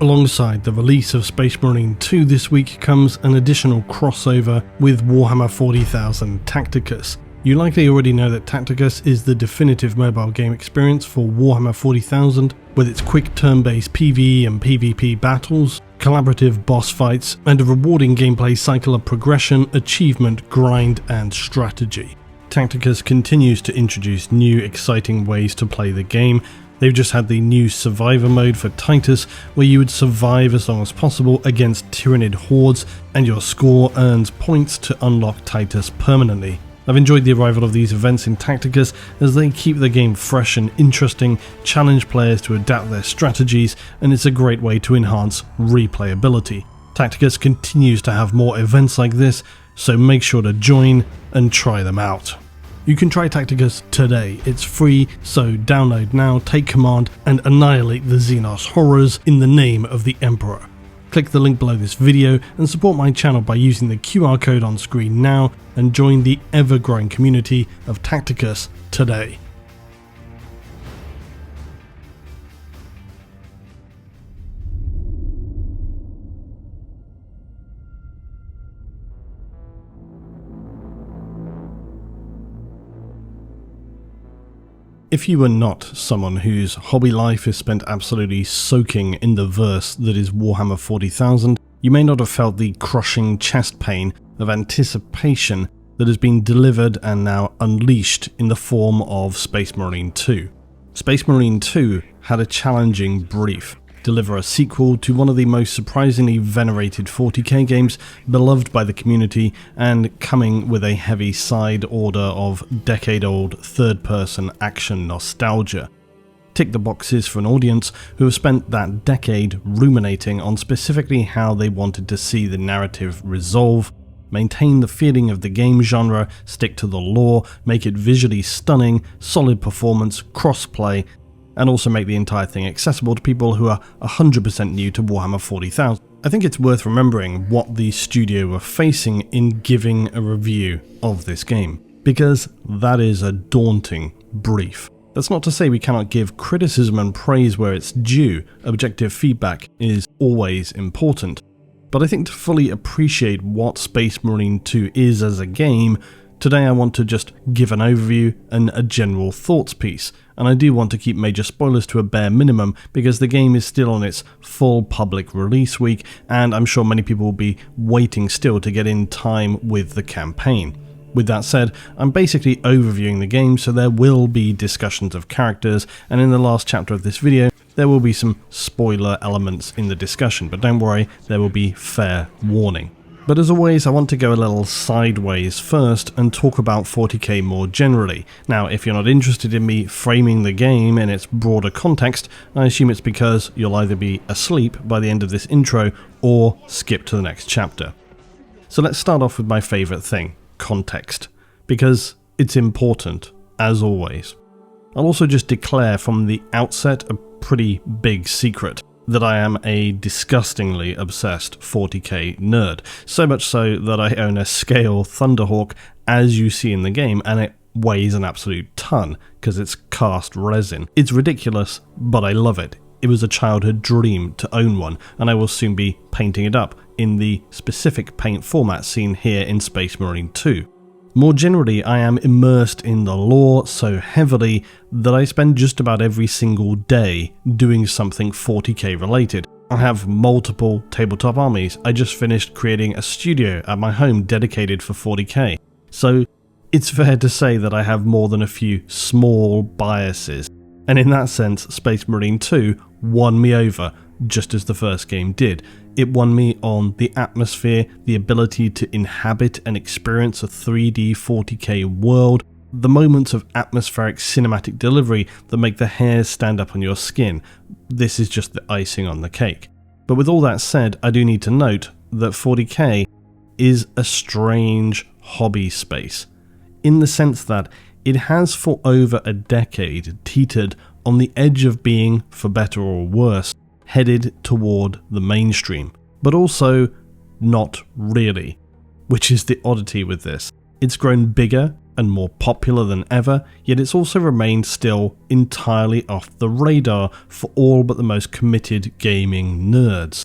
Alongside the release of Space Marine 2 this week comes an additional crossover with Warhammer 40,000 Tacticus. You likely already know that Tacticus is the definitive mobile game experience for Warhammer 40,000, with its quick turn-based PvE and PvP battles, collaborative boss fights, and a rewarding gameplay cycle of progression, achievement, grind, and strategy. Tacticus continues to introduce new, exciting ways to play the game. They've just had the new Survivor mode for Titus, where you would survive as long as possible against Tyranid hordes, and your score earns points to unlock Titus permanently. I've enjoyed the arrival of these events in Tacticus as they keep the game fresh and interesting, challenge players to adapt their strategies, and it's a great way to enhance replayability. Tacticus continues to have more events like this, so make sure to join and try them out. You can try Tacticus today, it's free, so download now, take command, and annihilate the Xenos horrors in the name of the Emperor. Click the link below this video and support my channel by using the QR code on screen now and join the ever-growing community of Tacticus today. If you are not someone whose hobby life is spent absolutely soaking in the verse that is Warhammer 40,000, you may not have felt the crushing chest pain of anticipation that has been delivered and now unleashed in the form of Space Marine 2. Space Marine 2 had a challenging brief: deliver a sequel to one of the most surprisingly venerated 40k games, beloved by the community, and coming with a heavy side order of decade-old third-person action nostalgia. Tick the boxes for an audience who have spent that decade ruminating on specifically how they wanted to see the narrative resolve, maintain the feeling of the game genre, stick to the lore, make it visually stunning, solid performance, cross-play, and also make the entire thing accessible to people who are 100% new to Warhammer 40,000. I think it's worth remembering what the studio were facing in giving a review of this game, because that is a daunting brief. That's not to say we cannot give criticism and praise where it's due. Objective feedback is always important. But I think to fully appreciate what Space Marine 2 is as a game, today I want to just give an overview and a general thoughts piece, and I do want to keep major spoilers to a bare minimum because the game is still on its full public release week, and I'm sure many people will be waiting still to get in time with the campaign. With that said, I'm basically overviewing the game, so there will be discussions of characters, and in the last chapter of this video there will be some spoiler elements in the discussion, but don't worry, there will be fair warning. But as always, I want to go a little sideways first and talk about 40k more generally. Now, if you're not interested in me framing the game in its broader context, I assume it's because you'll either be asleep by the end of this intro or skip to the next chapter. So let's start off with my favourite thing, context, because it's important, as always. I'll also just declare from the outset a pretty big secret: that I am a disgustingly obsessed 40k nerd, so much so that I own a scale Thunderhawk as you see in the game, and it weighs an absolute ton because it's cast resin. It's ridiculous, but I love it. It was a childhood dream to own one, and I will soon be painting it up in the specific paint format seen here in Space Marine 2. More generally, I am immersed in the lore so heavily that I spend just about every single day doing something 40k related. I have multiple tabletop armies. I just finished creating a studio at my home dedicated for 40k. So it's fair to say that I have more than a few small biases. And in that sense, Space Marine 2 won me over, just as the first game did. It won me on the atmosphere, the ability to inhabit and experience a 3D 40k world, the moments of atmospheric cinematic delivery that make the hairs stand up on your skin. This is just the icing on the cake. But with all that said, I do need to note that 40k is a strange hobby space, in the sense that it has for over a decade teetered on the edge of being, for better or worse, headed toward the mainstream, but also not really, which is the oddity with this. It's grown bigger and more popular than ever, yet it's also remained still entirely off the radar for all but the most committed gaming nerds.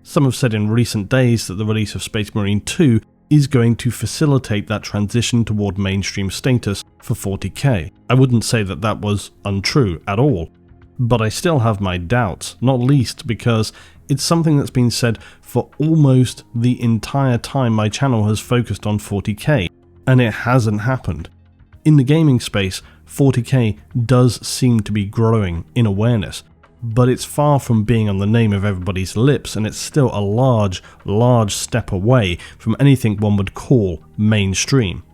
Some have said in recent days that the release of Space Marine 2 is going to facilitate that transition toward mainstream status for 40k. I wouldn't say that that was untrue at all, but I still have my doubts, not least because it's something that's been said for almost the entire time my channel has focused on 40k, and it hasn't happened. In the gaming space, 40k does seem to be growing in awareness, but it's far from being on the name of everybody's lips, and it's still a large step away from anything one would call mainstream.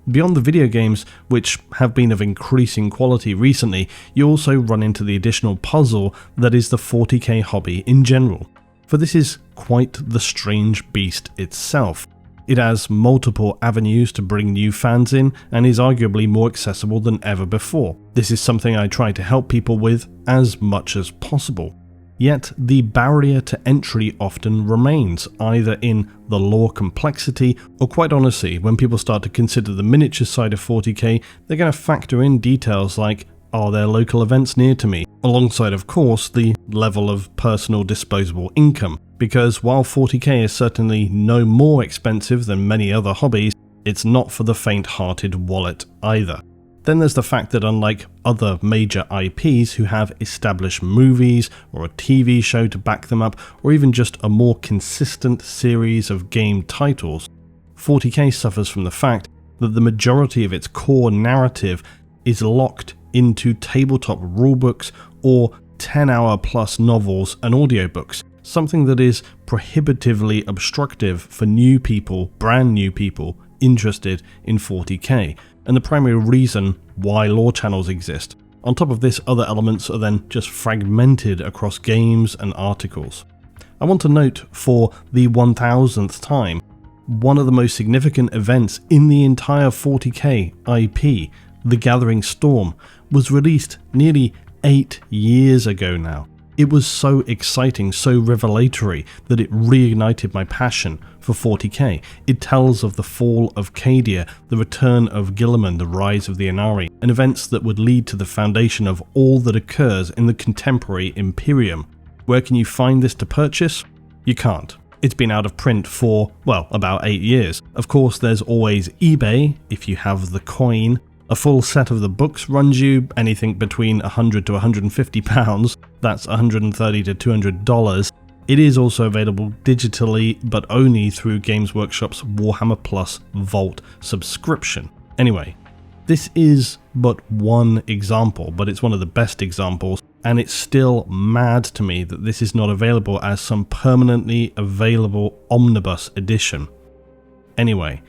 Beyond the video games, which have been of increasing quality recently, you also run into the additional puzzle that is the 40k hobby in general, for this is quite the strange beast itself. It has multiple avenues to bring new fans in and is arguably more accessible than ever before. This is something I try to help people with as much as possible. Yet the barrier to entry often remains, either in the lore complexity or quite honestly, when people start to consider the miniature side of 40k, they're going to factor in details like, are there local events near to me? Alongside of course the level of personal disposable income. Because while 40k is certainly no more expensive than many other hobbies, it's not for the faint-hearted wallet either. Then there's the fact that unlike other major IPs who have established movies or a TV show to back them up, or even just a more consistent series of game titles, 40k suffers from the fact that the majority of its core narrative is locked into tabletop rulebooks or 10-hour plus novels and audiobooks, something that is prohibitively obstructive for new people, brand new people, interested in 40k, and the primary reason why lore channels exist. On top of this, other elements are then just fragmented across games and articles. I want to note for the 1000th time, one of the most significant events in the entire 40k IP, The Gathering Storm, was released nearly 8 years ago now. It was so exciting, so revelatory, that it reignited my passion for 40k. It tells of the fall of Cadia, the return of Guilliman, the rise of the Inari, and events that would lead to the foundation of all that occurs in the contemporary Imperium. Where can you find this to purchase? You can't. It's been out of print for, well, about 8 years. Of course, there's always eBay, if you have the coin. A full set of the books runs you anything between £100 to £150, that's $130 to $200. It is also available digitally, but only through Games Workshop's Warhammer Plus Vault subscription. Anyway, this is but one example, but it's one of the best examples, and it's still mad to me that this is not available as some permanently available omnibus edition. Anyway,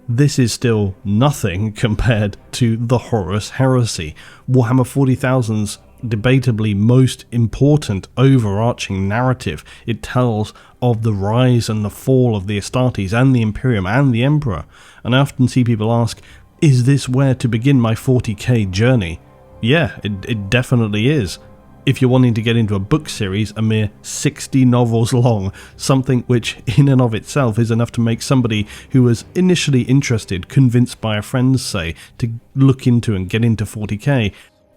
this is still nothing compared to the Horus Heresy, Warhammer 40,000's debatably most important overarching narrative. It tells of the rise and the fall of the Astartes and the Imperium and the Emperor, and I often see people ask, is this where to begin my 40k journey? Yeah, it definitely is. If you're wanting to get into a book series, a mere 60 novels long, something which in and of itself is enough to make somebody who was initially interested, convinced by a friend, say, to look into and get into 40k,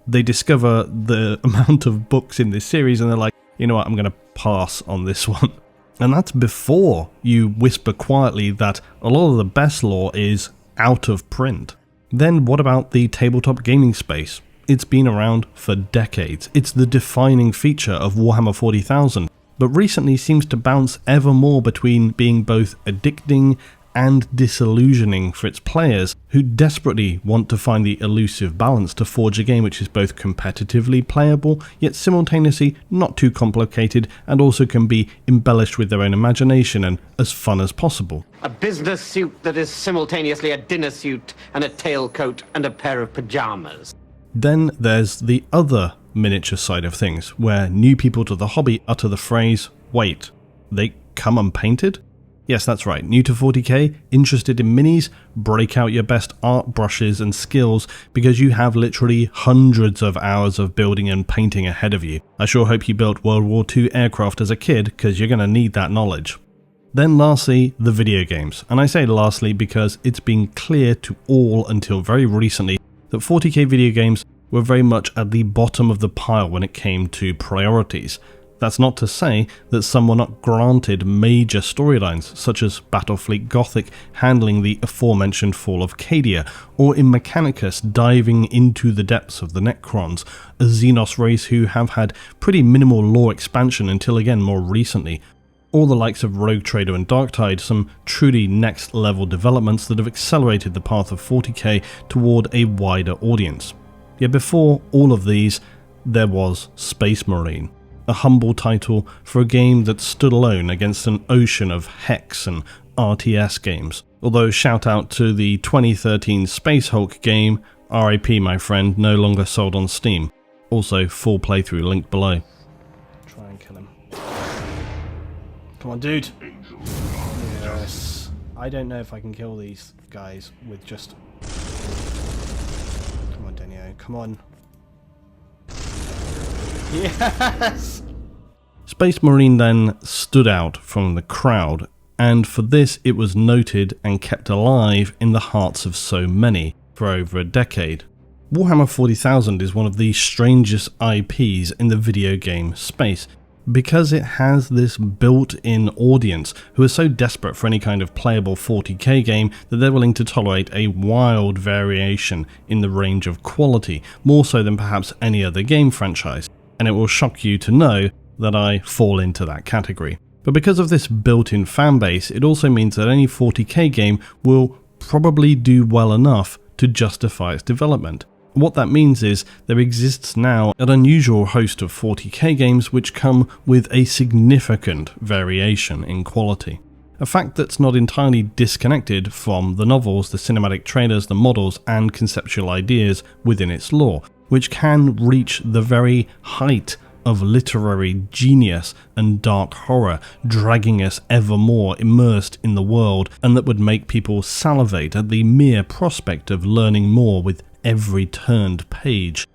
they discover the amount of books in this series and they're like, you know what, I'm going to pass on this one. And that's before you whisper quietly that a lot of the best lore is out of print. Then what about the tabletop gaming space? It's been around for decades. It's the defining feature of Warhammer 40,000, but recently seems to bounce ever more between being both addicting and disillusioning for its players, who desperately want to find the elusive balance to forge a game which is both competitively playable, yet simultaneously not too complicated, and also can be embellished with their own imagination and as fun as possible. A business suit that is simultaneously a dinner suit and a tailcoat and a pair of pajamas. Then there's the other miniature side of things, where new people to the hobby utter the phrase, wait, they come unpainted? Yes, that's right, new to 40k, interested in minis, break out your best art brushes and skills because you have literally hundreds of hours of building and painting ahead of you. I sure hope you built World War II aircraft as a kid, because you're going to need that knowledge. Then lastly, the video games. And I say lastly because it's been clear to all until very recently that 40k video games were very much at the bottom of the pile when it came to priorities. That's not to say that some were not granted major storylines, such as Battlefleet Gothic handling the aforementioned fall of Cadia, or in Mechanicus diving into the depths of the Necrons, a Xenos race who have had pretty minimal lore expansion until again more recently, or the likes of Rogue Trader and Darktide, some truly next level developments that have accelerated the path of 40k toward a wider audience. Yet before all of these, there was Space Marine, a humble title for a game that stood alone against an ocean of Hex and RTS games. Although shout out to the 2013 Space Hulk game, RIP my friend, no longer sold on Steam. Also full playthrough linked below. Try and kill him. Come on dude! Yes. I don't know if I can kill these guys with just... Come on Denio, come on. Yes! Space Marine then stood out from the crowd, and for this it was noted and kept alive in the hearts of so many for over a decade. Warhammer 40,000 is one of the strangest IPs in the video game space, because it has this built-in audience who are so desperate for any kind of playable 40k game that they're willing to tolerate a wild variation in the range of quality, more so than perhaps any other game franchise. And it will shock you to know that I fall into that category. But because of this built-in fanbase, it also means that any 40k game will probably do well enough to justify its development. What that means is there exists now an unusual host of 40k games which come with a significant variation in quality. A fact that's not entirely disconnected from the novels, the cinematic trailers, the models and conceptual ideas within its lore, which can reach the very height of literary genius and dark horror, dragging us ever more immersed in the world, and that would make people salivate at the mere prospect of learning more with every turned page.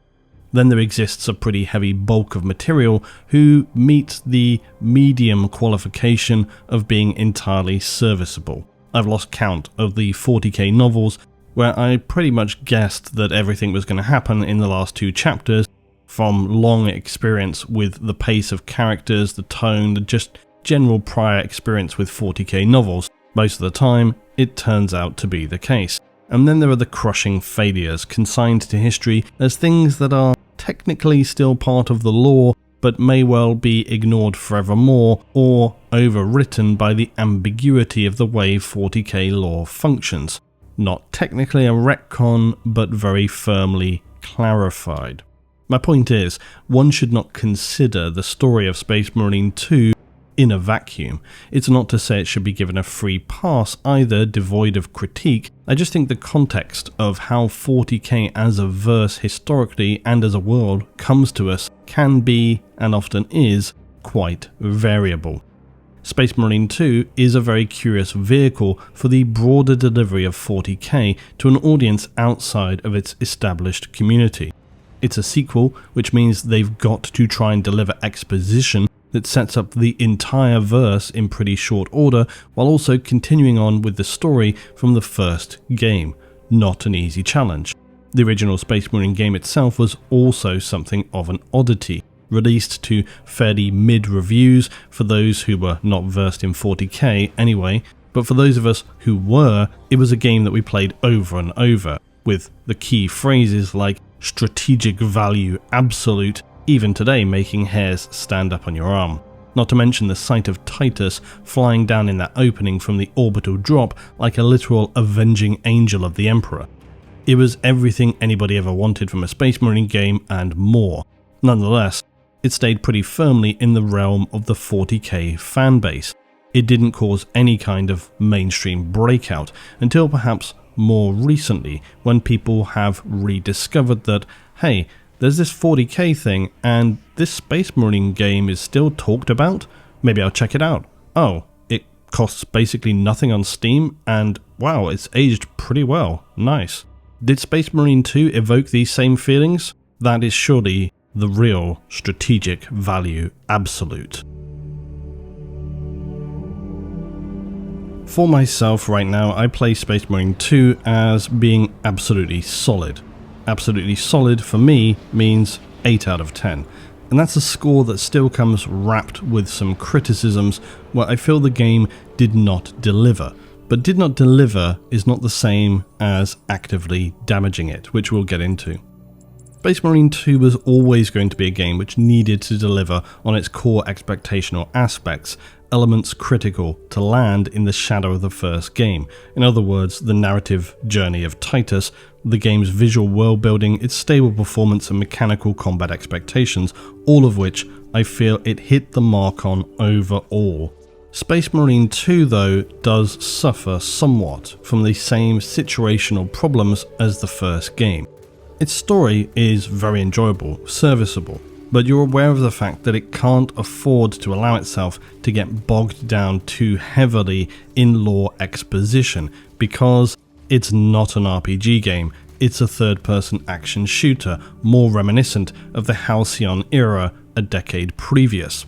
Then there exists a pretty heavy bulk of material who meet the medium qualification of being entirely serviceable. I've lost count of the 40k novels where I pretty much guessed that everything was going to happen in the last 2 chapters, from long experience with the pace of characters, the tone, the just general prior experience with 40k novels. Most of the time, it turns out to be the case. And then there are the crushing failures, consigned to history as things that are technically still part of the lore, but may well be ignored forevermore, or overwritten by the ambiguity of the way 40k lore functions. Not technically a retcon, but very firmly clarified. My point is, one should not consider the story of Space Marine 2 in a vacuum. It's not to say it should be given a free pass either, devoid of critique. I just think the context of how 40k as a verse historically and as a world comes to us can be, and often is, quite variable. Space Marine 2 is a very curious vehicle for the broader delivery of 40k to an audience outside of its established community. It's a sequel, which means they've got to try and deliver exposition that sets up the entire verse in pretty short order, while also continuing on with the story from the first game. Not an easy challenge. The original Space Marine game itself was also something of an oddity, released to fairly mid-reviews for those who were not versed in 40k anyway, but for those of us who were, it was a game that we played over and over, with the key phrases like strategic value absolute, even today making hairs stand up on your arm. Not to mention the sight of Titus flying down in that opening from the orbital drop like a literal avenging angel of the Emperor. It was everything anybody ever wanted from a Space Marine game and more. Nonetheless, it stayed pretty firmly in the realm of the 40k fanbase. It didn't cause any kind of mainstream breakout until perhaps more recently, when people have rediscovered that, hey, there's this 40k thing and this Space Marine game is still talked about, maybe I'll check it out. Oh, it costs basically nothing on Steam and wow, it's aged pretty well, nice. Did Space Marine 2 evoke these same feelings? That is surely the real strategic value absolute. For myself right now, I play Space Marine 2 as being absolutely solid. Absolutely solid for me means 8 out of 10. And that's a score that still comes wrapped with some criticisms where I feel the game did not deliver. But did not deliver is not the same as actively damaging it, which we'll get into. Space Marine 2 was always going to be a game which needed to deliver on its core expectational aspects, elements critical to land in the shadow of the first game. In other words, the narrative journey of Titus, the game's visual world building, its stable performance and mechanical combat expectations, all of which I feel it hit the mark on overall. Space Marine 2 though does suffer somewhat from the same situational problems as the first game. Its story is very enjoyable, serviceable, but you're aware of the fact that it can't afford to allow itself to get bogged down too heavily in lore exposition, because it's not an RPG game, it's a third-person action shooter, more reminiscent of the Halcyon era a decade previous.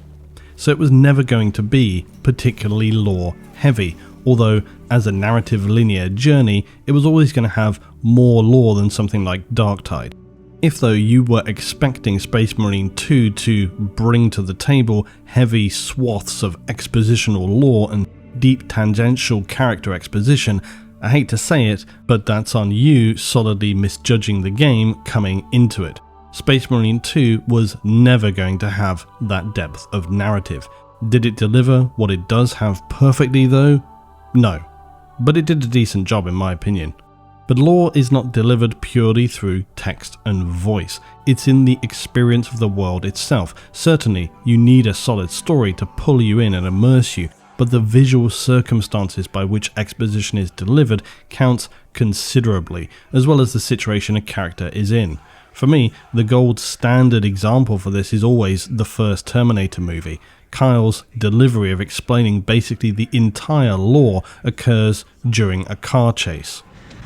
So it was never going to be particularly lore heavy, although as a narrative linear journey, it was always going to have more lore than something like Darktide. If though you were expecting Space Marine 2 to bring to the table heavy swaths of expositional lore and deep tangential character exposition, I hate to say it, but that's on you solidly misjudging the game coming into it. Space Marine 2 was never going to have that depth of narrative. Did it deliver what it does have perfectly though? No. But it did a decent job in my opinion. But lore is not delivered purely through text and voice. It's in the experience of the world itself. Certainly, you need a solid story to pull you in and immerse you, but the visual circumstances by which exposition is delivered counts considerably, as well as the situation a character is in. For me, the gold standard example for this is always the first Terminator movie. Kyle's delivery of explaining basically the entire lore occurs during a car chase.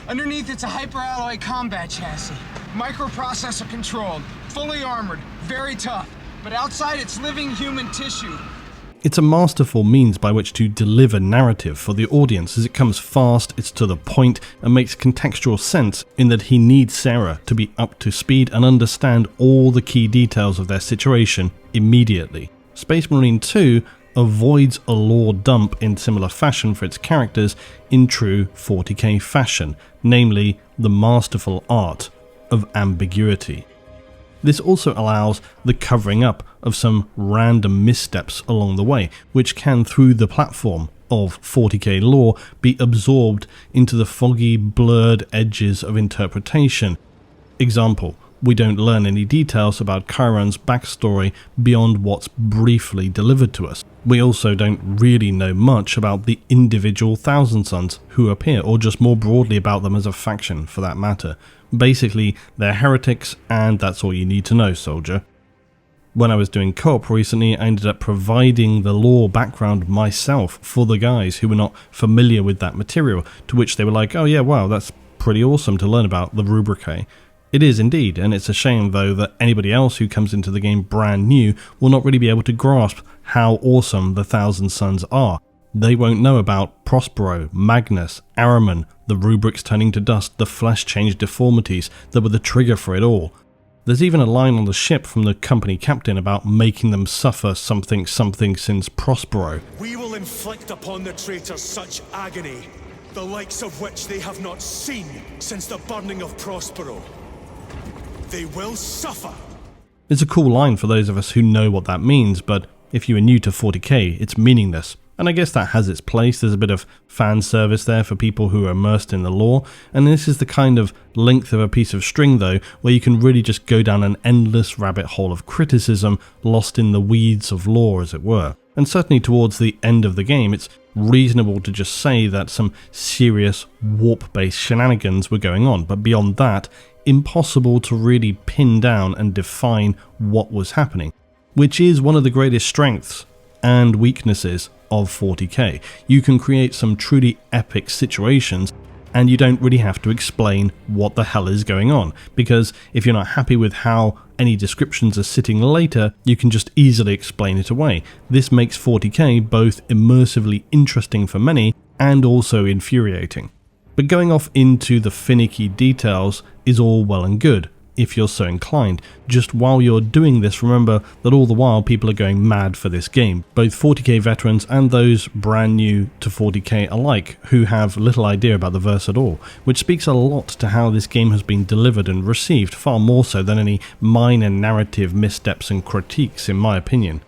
Underneath, it's a hyperalloy combat chassis, microprocessor controlled, fully armored, very tough. But outside, it's living human tissue. It's a masterful means by which to deliver narrative for the audience, as it comes fast, it's to the point, and makes contextual sense in that he needs Sarah to be up to speed and understand all the key details of their situation immediately. Space Marine 2 avoids a lore dump in similar fashion for its characters in true 40k fashion, namely the masterful art of ambiguity. This also allows the covering up of some random missteps along the way, which can, through the platform of 40k lore, be absorbed into the foggy, blurred edges of interpretation. Example, we don't learn any details about Chiron's backstory beyond what's briefly delivered to us. We also don't really know much about the individual Thousand Sons who appear, or just more broadly about them as a faction for that matter. Basically, they're heretics, and that's all you need to know, soldier. When I was doing co-op recently, I ended up providing the lore background myself for the guys who were not familiar with that material, to which they were like, oh yeah, wow, that's pretty awesome to learn about the Rubricae. It is indeed, and it's a shame though that anybody else who comes into the game brand new will not really be able to grasp how awesome the Thousand Sons are. They won't know about Prospero, Magnus, Araman, the rubrics turning to dust, the flesh change deformities that were the trigger for it all. There's even a line on the ship from the company captain about making them suffer something since Prospero. We will inflict upon the traitors such agony, the likes of which they have not seen since the burning of Prospero. They will suffer. It's a cool line for those of us who know what that means, but if you are new to 40k, it's meaningless. And I guess that has its place. There's a bit of fan service there for people who are immersed in the lore, and this is the kind of length of a piece of string though, where you can really just go down an endless rabbit hole of criticism, lost in the weeds of lore as it were. And certainly towards the end of the game, it's reasonable to just say that some serious warp-based shenanigans were going on, but beyond that, impossible to really pin down and define what was happening, which is one of the greatest strengths and weaknesses of 40k. You can create some truly epic situations and you don't really have to explain what the hell is going on, because if you're not happy with how any descriptions are sitting later, you can just easily explain it away. This makes 40k both immersively interesting for many and also infuriating. But going off into the finicky details is all well and good, if you're so inclined. Just while you're doing this, remember that all the while people are going mad for this game, both 40k veterans and those brand new to 40k alike, who have little idea about the verse at all, which speaks a lot to how this game has been delivered and received, far more so than any minor narrative missteps and critiques, in my opinion.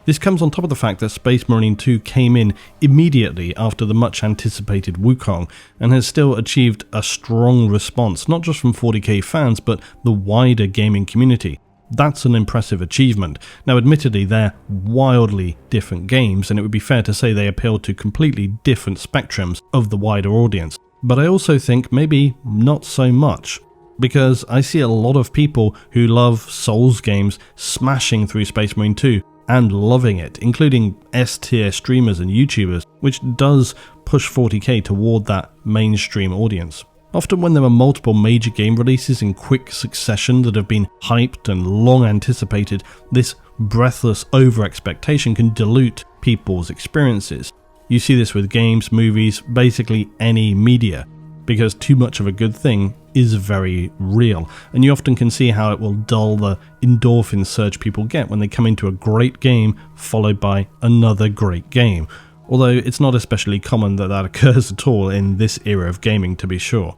This comes on top of the fact that Space Marine 2 came in immediately after the much anticipated Wukong and has still achieved a strong response, not just from 40k fans but the wider gaming community. That's an impressive achievement. Now admittedly they're wildly different games, and it would be fair to say they appeal to completely different spectrums of the wider audience, but I also think maybe not so much, because I see a lot of people who love Souls games smashing through Space Marine 2 and loving it, including S-tier streamers and YouTubers, which does push 40k toward that mainstream audience. Often when there are multiple major game releases in quick succession that have been hyped and long anticipated, this breathless over-expectation can dilute people's experiences. You see this with games, movies, basically any media, because too much of a good thing is very real, and you often can see how it will dull the endorphin surge people get when they come into a great game followed by another great game, although it's not especially common that that occurs at all in this era of gaming, to be sure.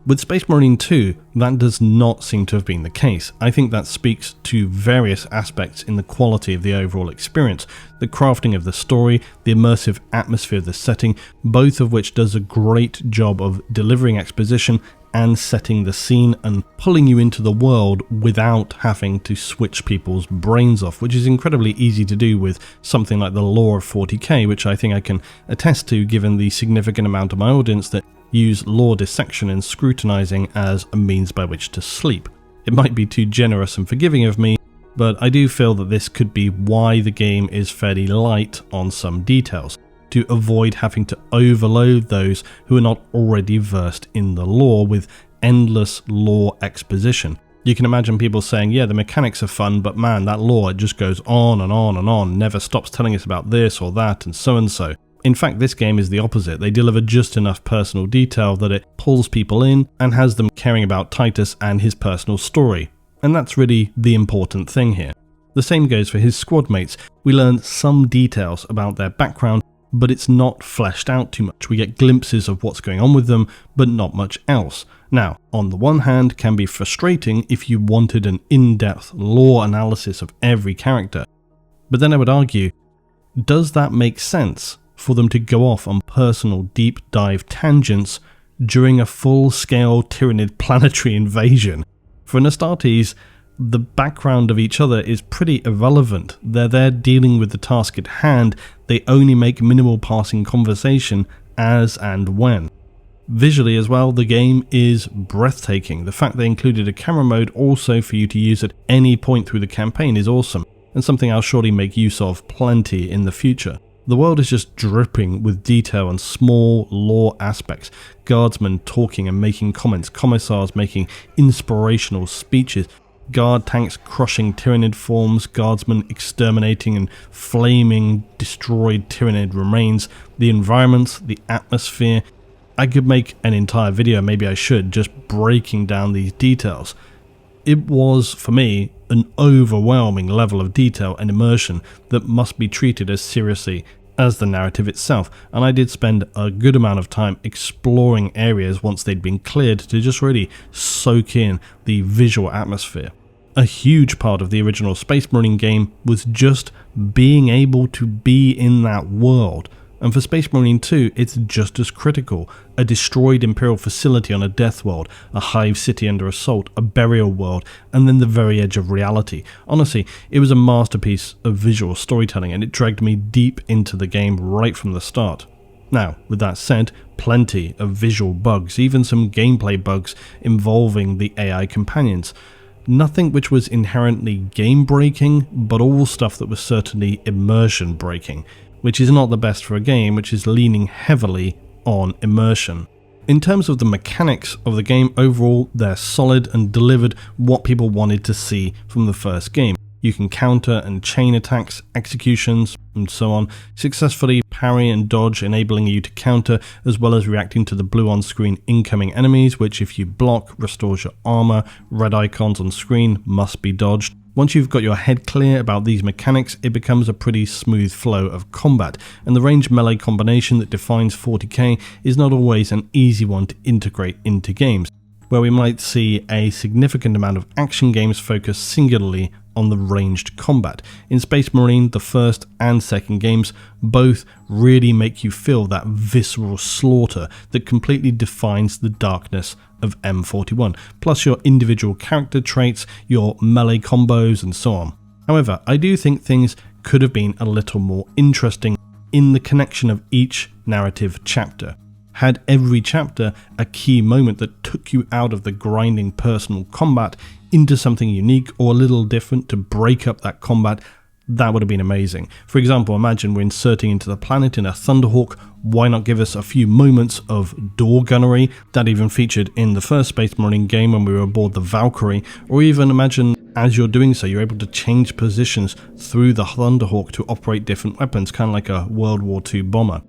With Space Marine 2, that does not seem to have been the case. I think that speaks to various aspects in the quality of the overall experience, the crafting of the story, the immersive atmosphere of the setting, both of which does a great job of delivering exposition and setting the scene and pulling you into the world without having to switch people's brains off, which is incredibly easy to do with something like the lore of 40k, which I think I can attest to given the significant amount of my audience that use lore dissection and scrutinizing as a means by which to sleep. It might be too generous and forgiving of me, but I do feel that this could be why the game is fairly light on some details, to avoid having to overload those who are not already versed in the lore with endless lore exposition. You can imagine people saying, yeah, the mechanics are fun, but man, that lore, it just goes on and on and on, never stops telling us about this or that and so and so. In fact, this game is the opposite. They deliver just enough personal detail that it pulls people in and has them caring about Titus and his personal story. And that's really the important thing here. The same goes for his squad mates. We learn some details about their background, but it's not fleshed out too much. We get glimpses of what's going on with them, but not much else. Now, on the one hand, can be frustrating if you wanted an in-depth lore analysis of every character. But then I would argue, does that make sense for them to go off on personal deep dive tangents during a full-scale Tyranid planetary invasion? For an Astartes, the background of each other is pretty irrelevant. They're there dealing with the task at hand. They only make minimal passing conversation as and when. Visually as well, the game is breathtaking. The fact they included a camera mode also for you to use at any point through the campaign is awesome, and something I'll surely make use of plenty in the future. The world is just dripping with detail and small lore aspects. Guardsmen talking and making comments, commissars making inspirational speeches, guard tanks crushing Tyranid forms, guardsmen exterminating and flaming destroyed Tyranid remains, the environments, the atmosphere. I could make an entire video, maybe I should, just breaking down these details. It was, for me, an overwhelming level of detail and immersion that must be treated as seriously as the narrative itself, and I did spend a good amount of time exploring areas once they'd been cleared to just really soak in the visual atmosphere. A huge part of the original Space Marine game was just being able to be in that world. And for Space Marine 2, it's just as critical. A destroyed Imperial facility on a death world, a hive city under assault, a burial world, and then the very edge of reality. Honestly, it was a masterpiece of visual storytelling, and it dragged me deep into the game right from the start. Now, with that said, plenty of visual bugs, even some gameplay bugs involving the AI companions. Nothing which was inherently game-breaking, but all stuff that was certainly immersion-breaking, which is not the best for a game which is leaning heavily on immersion. In terms of the mechanics of the game, overall they're solid and delivered what people wanted to see from the first game. You can counter and chain attacks, executions, and so on, successfully parry and dodge, enabling you to counter, as well as reacting to the blue on-screen incoming enemies, which if you block, restores your armor. Red icons on screen must be dodged. Once you've got your head clear about these mechanics, it becomes a pretty smooth flow of combat, and the range melee combination that defines 40k is not always an easy one to integrate into games, where we might see a significant amount of action games focus singularly on the ranged combat. In Space Marine, the first and second games both really make you feel that visceral slaughter that completely defines the darkness of M41, plus your individual character traits, your melee combos and so on. However, I do think things could have been a little more interesting in the connection of each narrative chapter. Had every chapter a key moment that took you out of the grinding personal combat into something unique or a little different to break up that combat, that would have been amazing. For example, imagine we're inserting into the planet in a Thunderhawk. Why not give us a few moments of door gunnery that even featured in the first Space Marine game when we were aboard the Valkyrie? Or even imagine as you're doing so, you're able to change positions through the Thunderhawk to operate different weapons, kind of like a World War II bomber.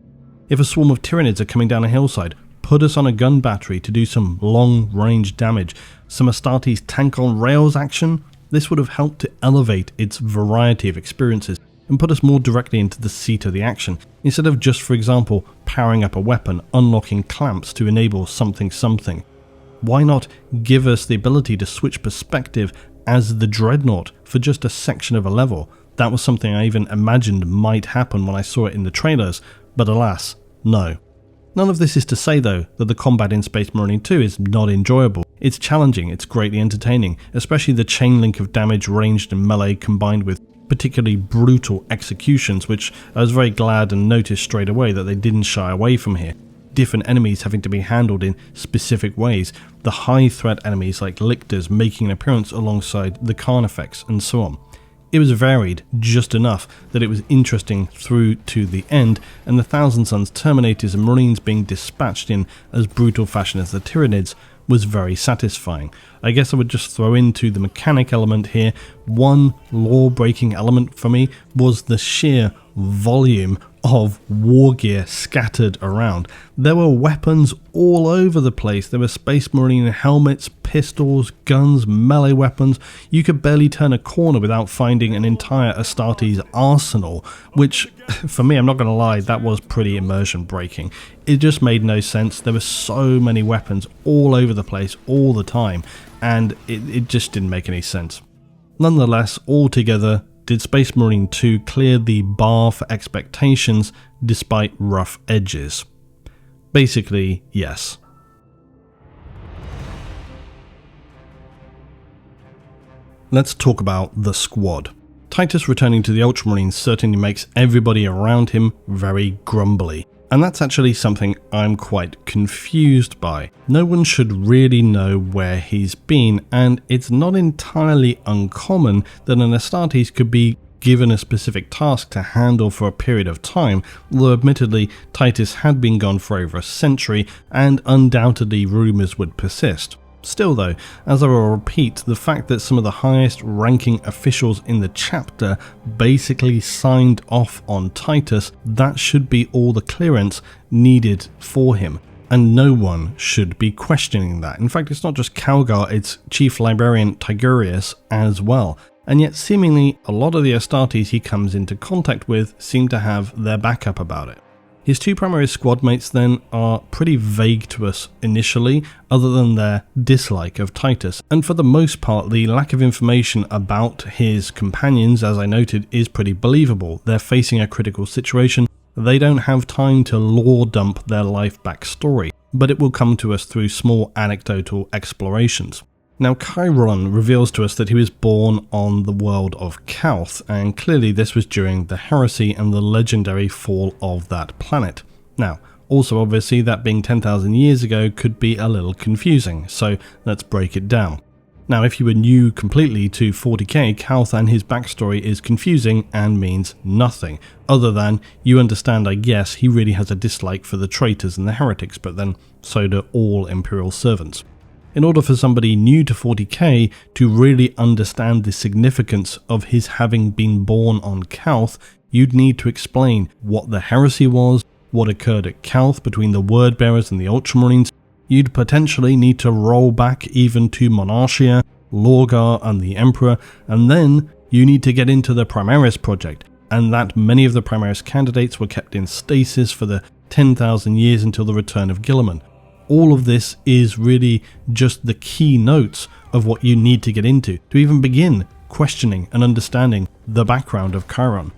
If a swarm of Tyranids are coming down a hillside, put us on a gun battery to do some long-range damage. Some Astartes tank-on-rails action? This would have helped to elevate its variety of experiences and put us more directly into the seat of the action, instead of just, for example, powering up a weapon, unlocking clamps to enable something. Why not give us the ability to switch perspective as the Dreadnought for just a section of a level? That was something I even imagined might happen when I saw it in the trailers, but alas, no. None of this is to say though that the combat in Space Marine 2 is not enjoyable. It's challenging, it's greatly entertaining, especially the chain link of damage ranged and melee combined with particularly brutal executions, which I was very glad and noticed straight away that they didn't shy away from here. Different enemies having to be handled in specific ways, the high threat enemies like Lictors making an appearance alongside the Carnifex and so on. It was varied just enough that it was interesting through to the end, and the Thousand Sons Terminators and Marines being dispatched in as brutal fashion as the Tyranids was very satisfying. I guess I would just throw into the mechanic element here. One law-breaking element for me was the sheer volume of war gear scattered around. There were weapons all over the place. There were Space Marine helmets, pistols, guns, melee weapons. You could barely turn a corner without finding an entire Astartes arsenal, which, for me, I'm not going to lie, that was pretty immersion breaking. It just made no sense. There were so many weapons all over the place all the time, and it just didn't make any sense. Nonetheless, altogether, did Space Marine 2 clear the bar for expectations despite rough edges? Basically, yes. Let's talk about the squad. Titus returning to the Ultramarines certainly makes everybody around him very grumbly. And that's actually something I'm quite confused by. No one should really know where he's been, and it's not entirely uncommon that an Astartes could be given a specific task to handle for a period of time, although admittedly Titus had been gone for over a century, and undoubtedly rumours would persist. Still though, as I will repeat, the fact that some of the highest ranking officials in the chapter basically signed off on Titus, that should be all the clearance needed for him. And no one should be questioning that. In fact, it's not just Calgar, it's Chief Librarian Tigurius as well. And yet seemingly a lot of the Astartes he comes into contact with seem to have their backup about it. His two primary squad mates then are pretty vague to us initially, other than their dislike of Titus, and for the most part the lack of information about his companions, as I noted, is pretty believable. They're facing a critical situation, they don't have time to lore dump their life backstory, but it will come to us through small anecdotal explorations. Now, Chiron reveals to us that he was born on the world of Calth, and clearly this was during the heresy and the legendary fall of that planet. Now, also obviously that being 10,000 years ago could be a little confusing, so let's break it down. Now, if you were new completely to 40k, Calth and his backstory is confusing and means nothing, other than you understand, I guess, he really has a dislike for the traitors and the heretics, but then so do all Imperial servants. In order for somebody new to 40k to really understand the significance of his having been born on Calth, you'd need to explain what the heresy was, what occurred at Calth between the Word Bearers and the Ultramarines. You'd potentially need to roll back even to Monarchia, Lorgar and the Emperor, and then you need to get into the Primaris project, and that many of the Primaris candidates were kept in stasis for the 10,000 years until the return of Guilliman. All of this is really just the key notes of what you need to get into to even begin questioning and understanding the background of Chiron.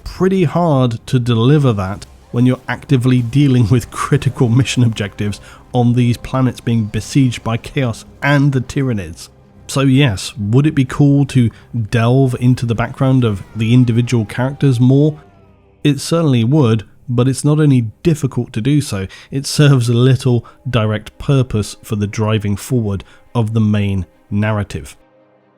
Pretty hard to deliver that when you're actively dealing with critical mission objectives on these planets being besieged by Chaos and the Tyranids. So yes, would it be cool to delve into the background of the individual characters more? It certainly would, but it's not only difficult to do so, it serves little direct purpose for the driving forward of the main narrative.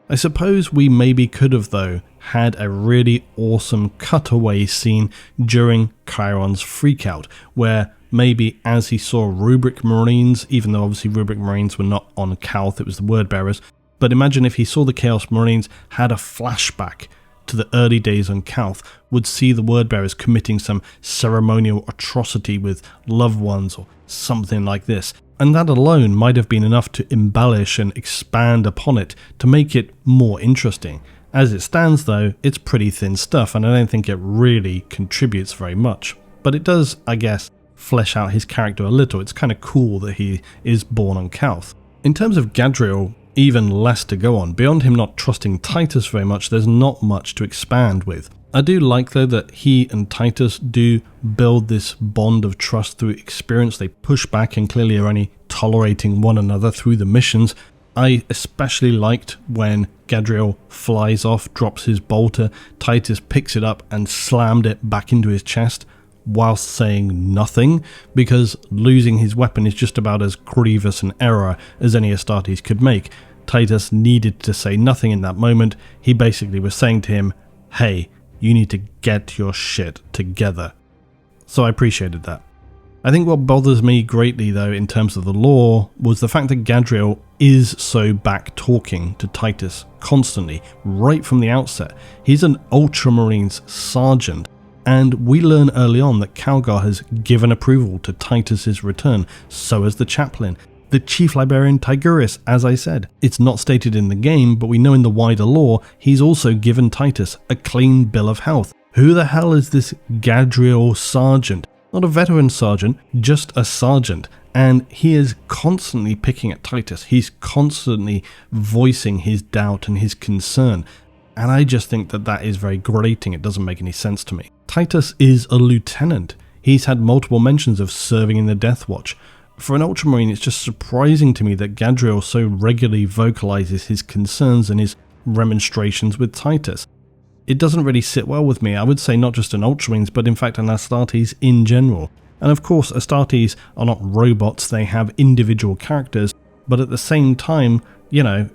I suppose we maybe could have, though, had a really awesome cutaway scene during Chiron's freakout, where maybe as he saw Rubric Marines, even though obviously Rubric Marines were not on Calth, it was the Word Bearers, but imagine if he saw the Chaos Marines, had a flashback to the early days on Calth, would see the Word Bearers committing some ceremonial atrocity with loved ones or something like this. And that alone might have been enough to embellish and expand upon it to make it more interesting. As it stands though, it's pretty thin stuff and I don't think it really contributes very much. But it does, I guess, flesh out his character a little. It's kind of cool that he is born on Calth. In terms of Gadriel, even less to go on. Beyond him not trusting Titus very much, there's not much to expand with. I do like though that he and Titus do build this bond of trust through experience. They push back and clearly are only tolerating one another through the missions. I especially liked when Gadriel flies off, drops his bolter, Titus picks it up and slammed it back into his chest whilst saying nothing, because losing his weapon is just about as grievous an error as any Astartes could make. Titus needed to say nothing in that moment. He basically was saying to him, hey, you need to get your shit together. So I appreciated that. I think what bothers me greatly though in terms of the lore was the fact that Gadriel is so back talking to Titus constantly, right from the outset. He's an Ultramarines sergeant, and we learn early on that Calgar has given approval to Titus's return, so has the chaplain. The Chief Librarian Tiguris, as I said. It's not stated in the game, but we know in the wider lore, he's also given Titus a clean bill of health. Who the hell is this Gadriel sergeant? Not a veteran sergeant, just a sergeant. And he is constantly picking at Titus. He's constantly voicing his doubt and his concern. And I just think that that is very grating. It doesn't make any sense to me. Titus is a lieutenant. He's had multiple mentions of serving in the Death Watch. For an Ultramarine, it's just surprising to me that Gadriel so regularly vocalizes his concerns and his remonstrations with Titus. It doesn't really sit well with me. I would say not just an Ultramarines, but in fact an Astartes in general. And of course, Astartes are not robots, they have individual characters, but at the same time, you know,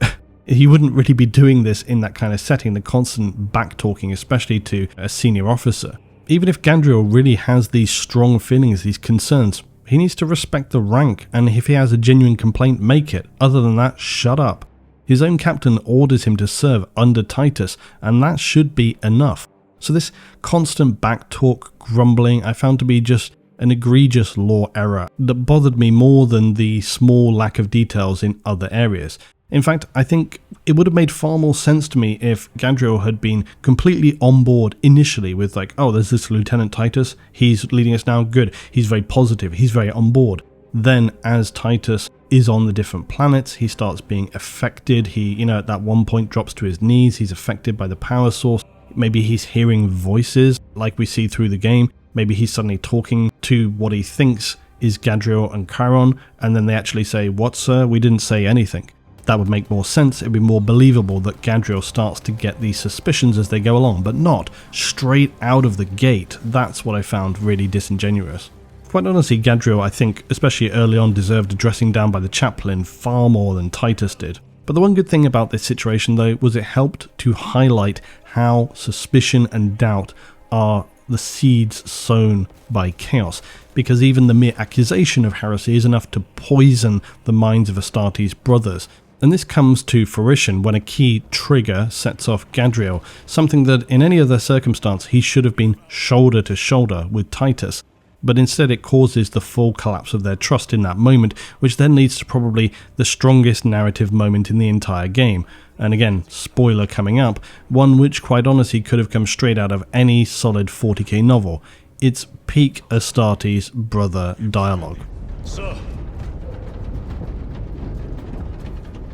he wouldn't really be doing this in that kind of setting, the constant back-talking, especially to a senior officer. Even if Gadriel really has these strong feelings, these concerns, he needs to respect the rank, and if he has a genuine complaint, make it. Other than that, shut up. His own captain orders him to serve under Titus, and that should be enough. So this constant back-talk grumbling I found to be just an egregious lore error that bothered me more than the small lack of details in other areas. In fact, I think it would have made far more sense to me if Gadriel had been completely on board initially with like, oh, there's this Lieutenant Titus, he's leading us now, good, he's very positive, he's very on board. Then as Titus is on the different planets, he starts being affected, he, at that one point drops to his knees, he's affected by the power source, maybe he's hearing voices like we see through the game, maybe he's suddenly talking to what he thinks is Gadriel and Chiron, and then they actually say, what sir, we didn't say anything. That would make more sense, it'd be more believable that Gadriel starts to get these suspicions as they go along, but not straight out of the gate. That's what I found really disingenuous. Quite honestly, Gadriel, I think, especially early on, deserved a dressing down by the chaplain far more than Titus did. But the one good thing about this situation though was it helped to highlight how suspicion and doubt are the seeds sown by chaos, because even the mere accusation of heresy is enough to poison the minds of Astartes' brothers. And this comes to fruition when a key trigger sets off Gadriel, something that in any other circumstance he should have been shoulder to shoulder with Titus. But instead it causes the full collapse of their trust in that moment, which then leads to probably the strongest narrative moment in the entire game. And again, spoiler coming up, one which quite honestly could have come straight out of any solid 40k novel. It's peak Astartes brother dialogue. Sir,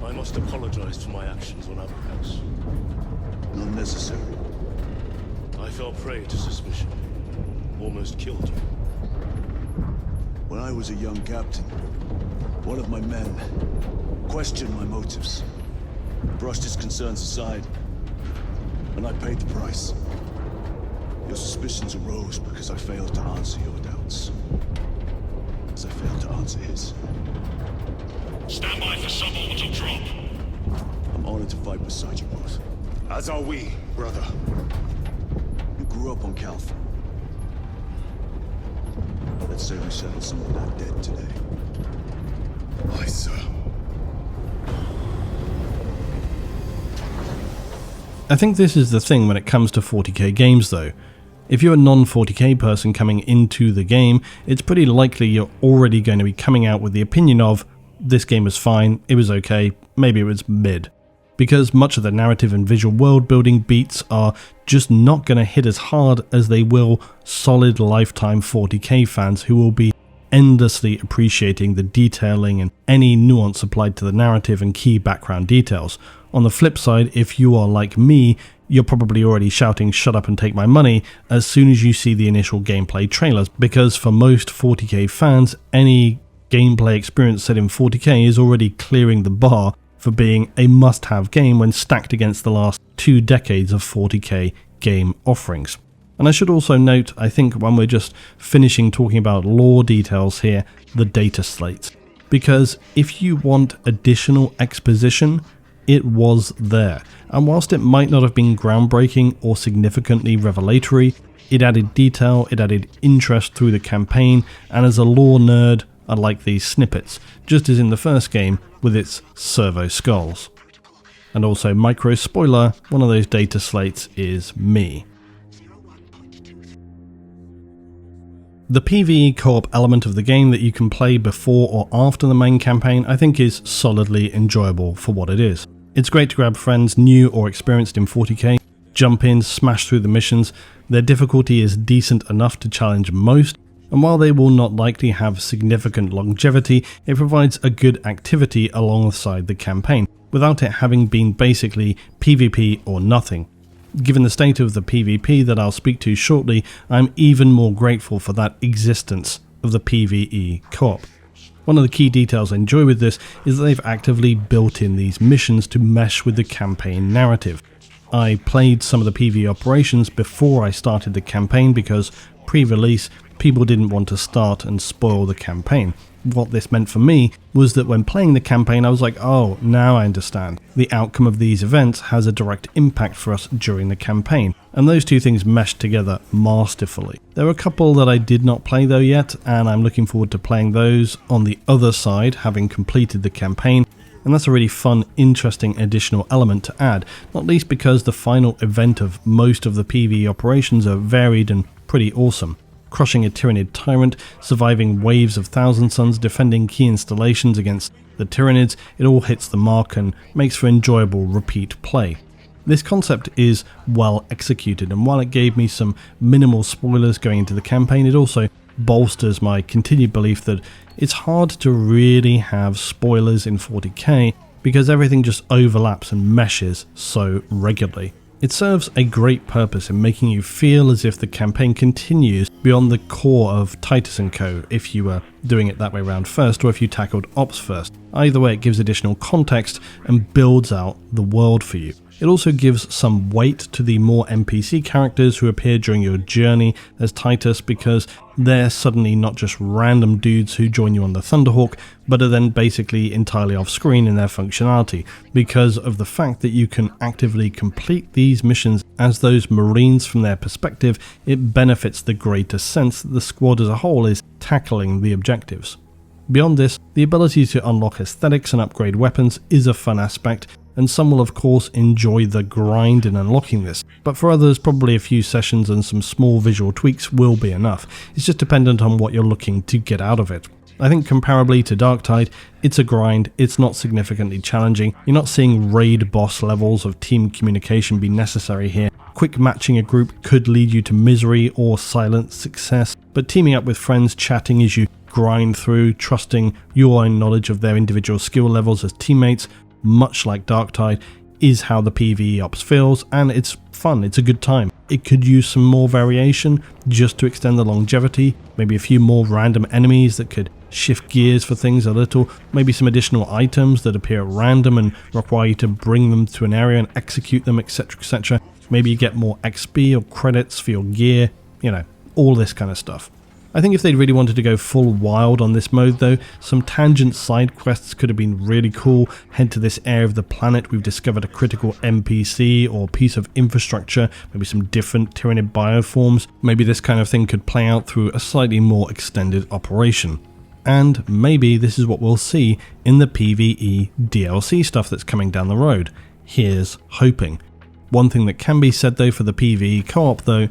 I must apologize for my actions on Abraxas. Not necessary. I fell prey to suspicion. Almost killed you. When I was a young captain, one of my men questioned my motives, brushed his concerns aside, and I paid the price. Your suspicions arose because I failed to answer your doubts, as I failed to answer his. Stand by for suborbital drop. I'm honored to fight beside you both. As are we, brother. You grew up on Calf. Let's say we settle some of that debt today. Aye, sir. I think this is the thing when it comes to 40k games though. If you're a non-40k person coming into the game, it's pretty likely you're already going to be coming out with the opinion of, this game was fine, it was okay, maybe it was mid. Because much of the narrative and visual world building beats are just not going to hit as hard as they will solid lifetime 40k fans who will be endlessly appreciating the detailing and any nuance applied to the narrative and key background details. On the flip side, if you are like me, you're probably already shouting shut up and take my money as soon as you see the initial gameplay trailers, because for most 40k fans, any gameplay experience set in 40k is already clearing the bar for being a must-have game when stacked against the last 2 decades of 40k game offerings. And I should also note, I think when we're just finishing talking about lore details here, the data slates. Because if you want additional exposition, it was there. And whilst it might not have been groundbreaking or significantly revelatory, it added detail, it added interest through the campaign, and as a lore nerd, I like these snippets, just as in the first game with its servo skulls. And also, micro spoiler, one of those data slates is me. The PvE co-op element of the game that you can play before or after the main campaign I think is solidly enjoyable for what it is. It's great to grab friends new or experienced in 40k, jump in, smash through the missions. Their difficulty is decent enough to challenge most, and while they will not likely have significant longevity, it provides a good activity alongside the campaign, without it having been basically PvP or nothing. Given the state of the PvP that I'll speak to shortly, I'm even more grateful for that existence of the PvE co-op. One of the key details I enjoy with this is that they've actively built in these missions to mesh with the campaign narrative. I played some of the PvE operations before I started the campaign because pre-release people didn't want to start and spoil the campaign. What this meant for me was that when playing the campaign I was like, oh, now I understand. The outcome of these events has a direct impact for us during the campaign, and those two things meshed together masterfully. There are a couple that I did not play though yet, and I'm looking forward to playing those on the other side, having completed the campaign, and that's a really fun, interesting additional element to add, not least because the final event of most of the PvE operations are varied and pretty awesome. Crushing a Tyranid tyrant, surviving waves of Thousand Suns, defending key installations against the Tyranids, it all hits the mark and makes for enjoyable repeat play. This concept is well executed, and while it gave me some minimal spoilers going into the campaign, it also bolsters my continued belief that it's hard to really have spoilers in 40k because everything just overlaps and meshes so regularly. It serves a great purpose in making you feel as if the campaign continues beyond the core of Titus & Co. if you were doing it that way around first, or if you tackled Ops first. Either way, it gives additional context and builds out the world for you. It also gives some weight to the more NPC characters who appear during your journey as Titus, because they're suddenly not just random dudes who join you on the Thunderhawk, but are then basically entirely off screen in their functionality, because of the fact that you can actively complete these missions as those Marines from their perspective. It benefits the greater sense that the squad as a whole is tackling the objectives. Beyond this, the ability to unlock aesthetics and upgrade weapons is a fun aspect, and some will of course enjoy the grind in unlocking this, but for others probably a few sessions and some small visual tweaks will be enough. It's just dependent on what you're looking to get out of it. I think comparably to Darktide, it's a grind, it's not significantly challenging, you're not seeing raid boss levels of team communication be necessary here. Quick matching a group could lead you to misery or silent success, but teaming up with friends, chatting as you grind through, trusting your own knowledge of their individual skill levels as teammates, much like Darktide, is how the PvE ops feels, and it's fun, it's a good time. It could use some more variation just to extend the longevity, maybe a few more random enemies that could shift gears for things a little, maybe some additional items that appear at random and require you to bring them to an area and execute them, etc, etc. Maybe you get more XP or credits for your gear, all this kind of stuff. I think if they'd really wanted to go full wild on this mode though, some tangent side quests could have been really cool. Head to this area of the planet, we've discovered a critical NPC or piece of infrastructure, maybe some different Tyranid bioforms. Maybe this kind of thing could play out through a slightly more extended operation. And maybe this is what we'll see in the PvE DLC stuff that's coming down the road. Here's hoping. One thing that can be said though for the PvE co-op though,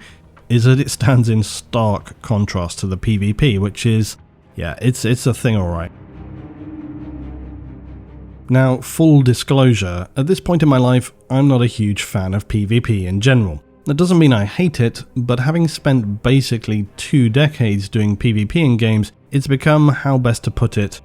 is that it stands in stark contrast to the PvP, which is, it's a thing alright. Now, full disclosure, at this point in my life, I'm not a huge fan of PvP in general. That doesn't mean I hate it, but having spent basically 2 decades doing PvP in games, it's become, how best to put it,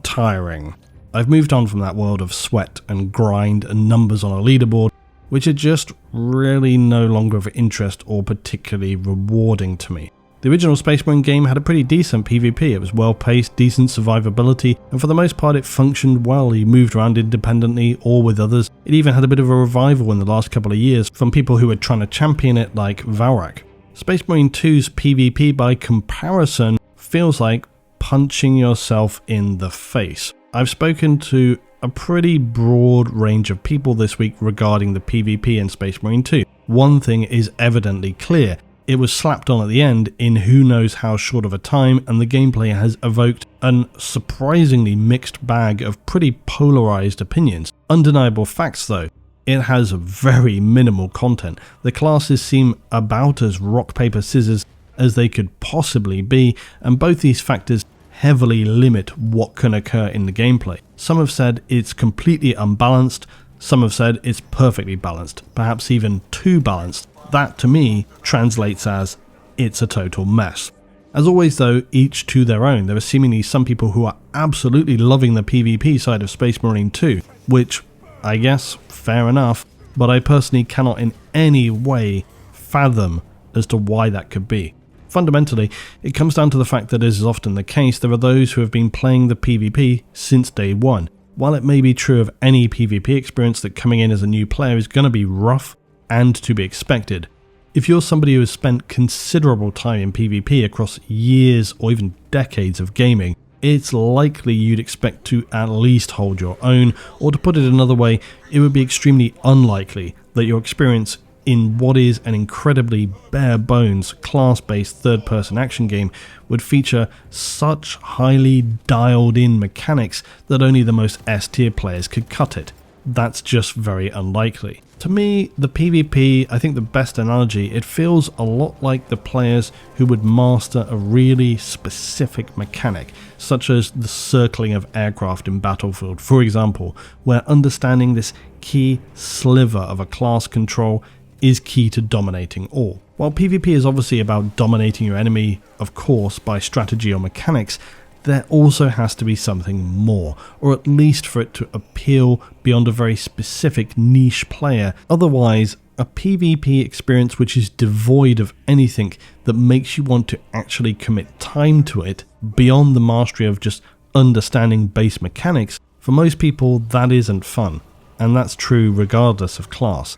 tiring. I've moved on from that world of sweat and grind and numbers on a leaderboard, which are just really no longer of interest or particularly rewarding to me. The original Space Marine game had a pretty decent PvP, it was well paced, decent survivability, and for the most part it functioned well. You moved around independently or with others. It even had a bit of a revival in the last couple of years from people who were trying to champion it like Valrak. Space Marine 2's PvP by comparison feels like punching yourself in the face. I've spoken to a pretty broad range of people this week regarding the PvP in Space Marine 2. One thing is evidently clear. It was slapped on at the end in who knows how short of a time, and the gameplay has evoked an surprisingly mixed bag of pretty polarized opinions. Undeniable facts though, it has very minimal content. The classes seem about as rock, paper, scissors as they could possibly be, and both these factors heavily limit what can occur in the gameplay. Some have said it's completely unbalanced, some have said it's perfectly balanced, perhaps even too balanced. That to me translates as it's a total mess. As always though, each to their own. There are seemingly some people who are absolutely loving the PvP side of Space Marine 2, which I guess fair enough, but I personally cannot in any way fathom as to why that could be. Fundamentally, it comes down to the fact that, as is often the case, there are those who have been playing the PvP since day one. While it may be true of any PvP experience that coming in as a new player is going to be rough and to be expected, if you're somebody who has spent considerable time in PvP across years or even decades of gaming, it's likely you'd expect to at least hold your own, or to put it another way, it would be extremely unlikely that your experience in what is an incredibly bare-bones, class-based third-person action game would feature such highly dialed-in mechanics that only the most S-tier players could cut it. That's just very unlikely. To me, the PvP, I think the best analogy, it feels a lot like the players who would master a really specific mechanic, such as the circling of aircraft in Battlefield, for example, where understanding this key sliver of a class control is key to dominating all. While PvP is obviously about dominating your enemy, of course, by strategy or mechanics, there also has to be something more, or at least for it to appeal beyond a very specific niche player. Otherwise, a PvP experience which is devoid of anything that makes you want to actually commit time to it, beyond the mastery of just understanding base mechanics, for most people that isn't fun. and that's true regardless of class.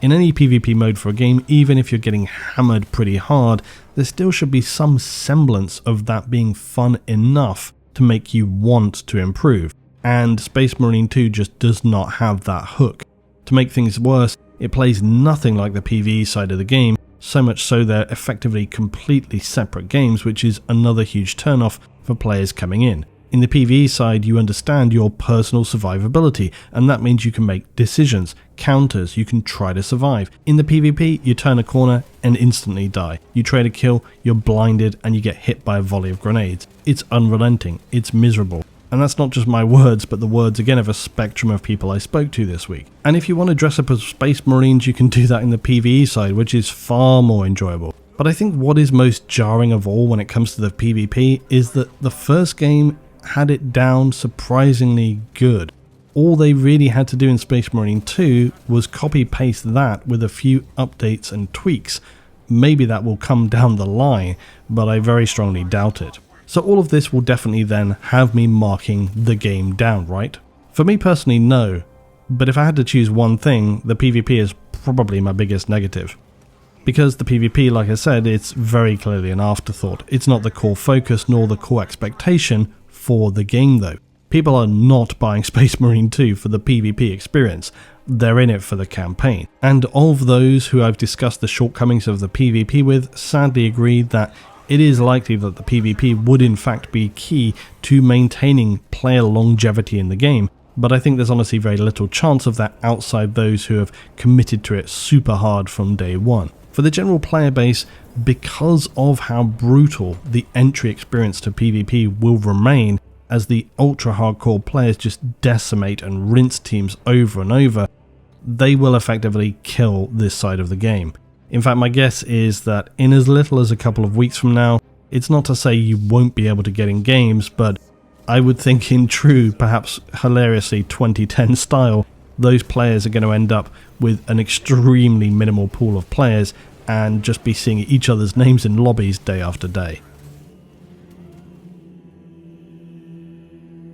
In any PvP mode for a game, even if you're getting hammered pretty hard, there still should be some semblance of that being fun enough to make you want to improve, and Space Marine 2 just does not have that hook. To make things worse, it plays nothing like the PvE side of the game, so much so they're effectively completely separate games, which is another huge turnoff for players coming in. In the PvE side, you understand your personal survivability, and that means you can make decisions, counters, you can try to survive. In the PvP, you turn a corner and instantly die. You trade a kill, you're blinded, and you get hit by a volley of grenades. It's unrelenting, it's miserable. And that's not just my words, but the words again of a spectrum of people I spoke to this week. And if you want to dress up as Space Marines, you can do that in the PvE side, which is far more enjoyable. But I think what is most jarring of all when it comes to the PvP is that the first game had it down surprisingly good. All they really had to do in Space Marine 2 was copy paste that with a few updates and tweaks. Maybe that will come down the line, but I very strongly doubt it. So all of this will definitely then have me marking the game down, right? For me personally, no. But if I had to choose one thing, the PvP is probably my biggest negative. Because the PvP, like I said, it's very clearly an afterthought. It's not the core focus nor the core expectation for the game though. People are not buying Space Marine 2 for the PvP experience. They're in it for the campaign. And of those who I've discussed the shortcomings of the PvP with, sadly agreed that it is likely that the PvP would in fact be key to maintaining player longevity in the game, but I think there's honestly very little chance of that outside those who have committed to it super hard from day one. For the general player base, because of how brutal the entry experience to PvP will remain, as the ultra hardcore players just decimate and rinse teams over and over, they will effectively kill this side of the game. In fact, my guess is that in as little as a couple of weeks from now, it's not to say you won't be able to get in games, but I would think in true, perhaps hilariously 2010 style, those players are going to end up with an extremely minimal pool of players and just be seeing each other's names in lobbies day after day.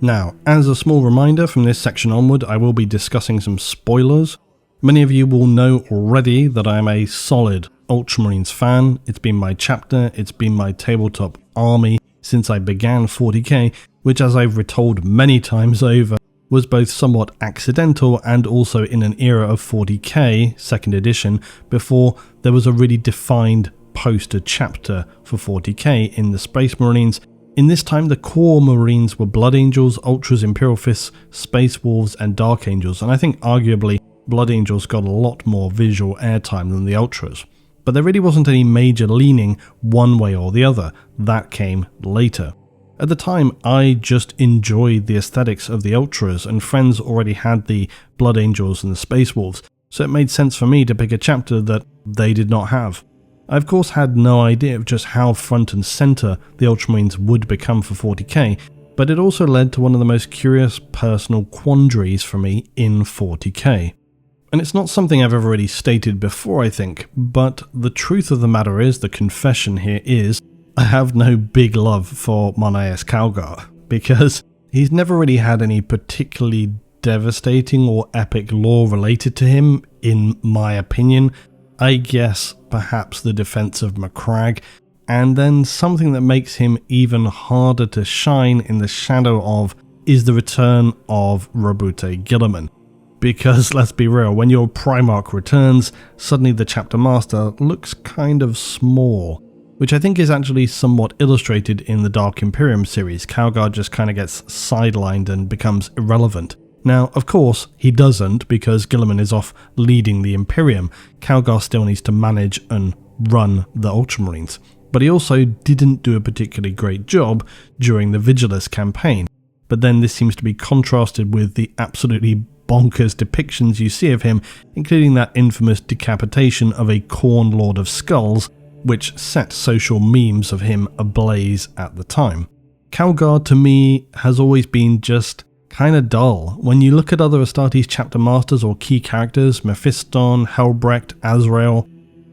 Now, as a small reminder, from this section onward, I will be discussing some spoilers. Many of you will know already that I am a solid Ultramarines fan. It's been my chapter, it's been my tabletop army since I began 40k, which, as I've retold many times over, was both somewhat accidental and also in an era of 40k, 2nd edition, before there was a really defined poster chapter for 40k in the Space Marines. In this time, the core Marines were Blood Angels, Ultras, Imperial Fists, Space Wolves, and Dark Angels, and I think arguably Blood Angels got a lot more visual airtime than the Ultras. But there really wasn't any major leaning one way or the other. That came later. At the time, I just enjoyed the aesthetics of the Ultras, and friends already had the Blood Angels and the Space Wolves, so it made sense for me to pick a chapter that they did not have. I of course had no idea of just how front and centre the Ultramarines would become for 40k, but it also led to one of the most curious personal quandaries for me in 40k. And it's not something I've ever really stated before, I think, but the truth of the matter is, the confession here is, I have no big love for Monaeus Calgar, because he's never really had any particularly devastating or epic lore related to him, in my opinion. I guess perhaps the defense of Macragge, and then something that makes him even harder to shine in the shadow of is the return of Roboute Guilliman. Because let's be real, when your Primarch returns, suddenly the Chapter Master looks kind of small, which I think is actually somewhat illustrated in the Dark Imperium series. Calgar just kind of gets sidelined and becomes irrelevant. Now, of course, he doesn't, because Guilliman is off leading the Imperium. Calgar still needs to manage and run the Ultramarines. But he also didn't do a particularly great job during the Vigilus campaign. But then this seems to be contrasted with the absolutely bonkers depictions you see of him, including that infamous decapitation of a Khorne Lord of Skulls, which set social memes of him ablaze at the time. Calgar, to me, has always been just kinda dull. When you look at other Astartes chapter masters or key characters, Mephiston, Helbrecht, Azrael,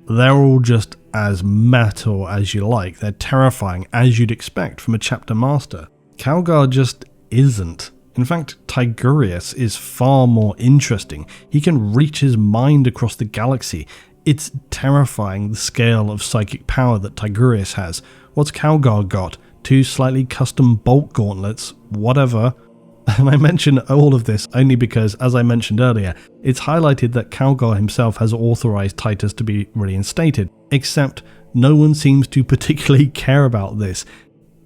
they're all just as metal as you like. They're terrifying, as you'd expect from a chapter master. Calgar just isn't. In fact, Tigurius is far more interesting. He can reach his mind across the galaxy. It's terrifying, the scale of psychic power that Tigurius has. What's Calgar got? 2 slightly custom bolt gauntlets? Whatever. And I mention all of this only because, as I mentioned earlier, it's highlighted that Calgar himself has authorized Titus to be reinstated, except no one seems to particularly care about this.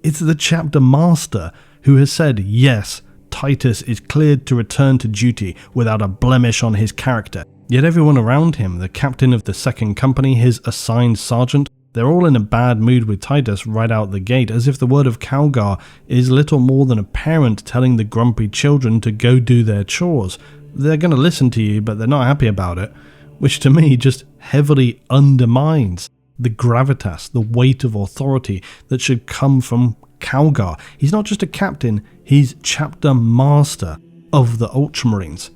It's the chapter master who has said, yes, Titus is cleared to return to duty without a blemish on his character. Yet everyone around him, the captain of the second company, his assigned sergeant, they're all in a bad mood with Titus right out the gate, as if the word of Calgar is little more than a parent telling the grumpy children to go do their chores. They're going to listen to you, but they're not happy about it, which to me just heavily undermines the gravitas, the weight of authority that should come from Calgar. He's not just a captain, he's chapter master of the Ultramarines.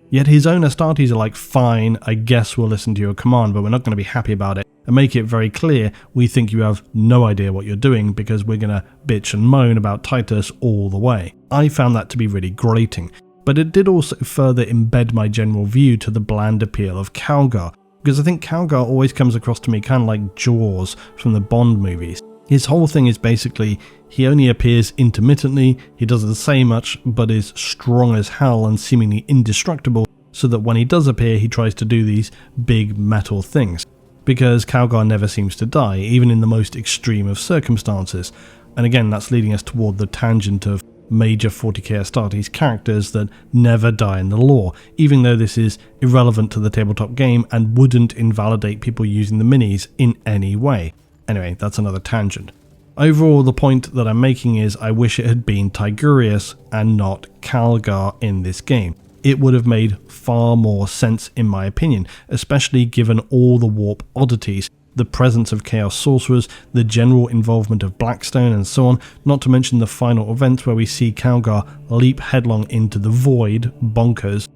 Yet his own Astartes are like, fine, I guess we'll listen to your command, but we're not going to be happy about it, and make it very clear we think you have no idea what you're doing because we're going to bitch and moan about Titus all the way. I found that to be really grating, but it did also further embed my general view to the bland appeal of Calgar, because I think Calgar always comes across to me kind of like Jaws from the Bond movies. His whole thing is basically, he only appears intermittently, he doesn't say much, but is strong as hell and seemingly indestructible, so that when he does appear he tries to do these big metal things. Because Calgar never seems to die, even in the most extreme of circumstances. And again, that's leading us toward the tangent of major 40k Astartes characters that never die in the lore, even though this is irrelevant to the tabletop game and wouldn't invalidate people using the minis in any way. Anyway, that's another tangent. Overall, the point that I'm making is I wish it had been Tigurius and not Calgar in this game. It would have made far more sense in my opinion, especially given all the warp oddities, the presence of Chaos Sorcerers, the general involvement of Blackstone and so on, not to mention the final event where we see Calgar leap headlong into the void, bonkers.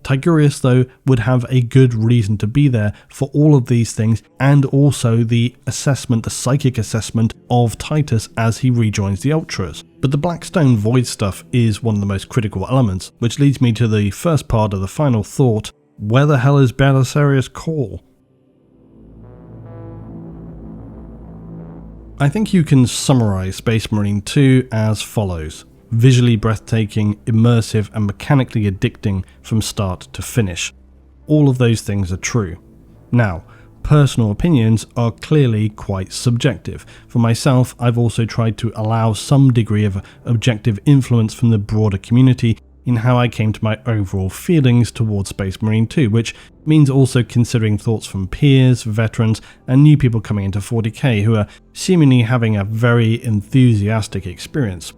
Tigurius, though, would have a good reason to be there for all of these things, and also the assessment, the psychic assessment of Titus as he rejoins the Ultras. But the Blackstone Void stuff is one of the most critical elements, which leads me to the first part of the final thought: where the hell is Belisarius Cawl? I think you can summarize Space Marine 2 as follows: visually breathtaking, immersive, and mechanically addicting from start to finish. All of those things are true. Now, personal opinions are clearly quite subjective. For myself, I've also tried to allow some degree of objective influence from the broader community in how I came to my overall feelings towards Space Marine 2, which means also considering thoughts from peers, veterans, and new people coming into 40k who are seemingly having a very enthusiastic experience.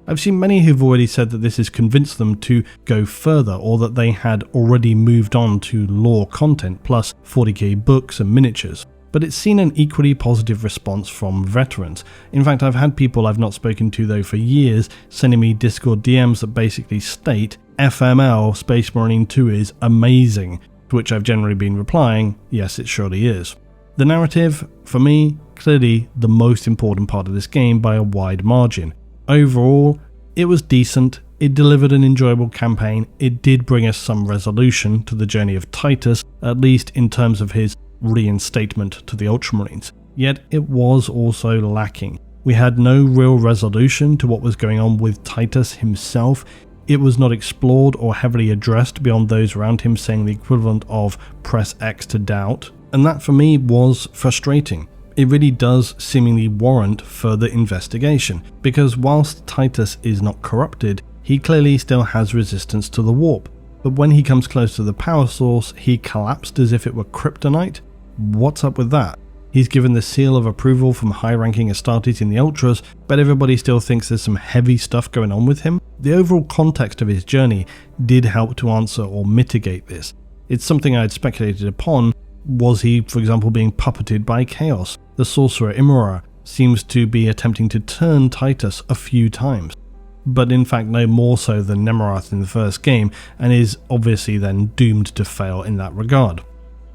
I've seen many who've already said that this has convinced them to go further, or that they had already moved on to lore content plus 40k books and miniatures. But it's seen an equally positive response from veterans. In fact, I've had people I've not spoken to though for years sending me Discord DMs that basically state, FML Space Marine 2 is amazing, to which I've generally been replying, yes it surely is. The narrative, for me, clearly the most important part of this game by a wide margin. Overall, it was decent, it delivered an enjoyable campaign, it did bring us some resolution to the journey of Titus, at least in terms of his reinstatement to the Ultramarines. Yet it was also lacking. We had no real resolution to what was going on with Titus himself. It was not explored or heavily addressed beyond those around him saying the equivalent of press X to doubt, and that for me was frustrating. It really does seemingly warrant further investigation, because whilst Titus is not corrupted, he clearly still has resistance to the warp. But when he comes close to the power source, he collapsed as if it were kryptonite? What's up with that? He's given the seal of approval from high-ranking Astartes in the Ultras, but everybody still thinks there's some heavy stuff going on with him. The overall context of his journey did help to answer or mitigate this. It's something I had speculated upon. Was he, for example, being puppeted by Chaos? The sorcerer Imora seems to be attempting to turn Titus a few times, but in fact no more so than Nemorath in the first game, and is obviously then doomed to fail in that regard.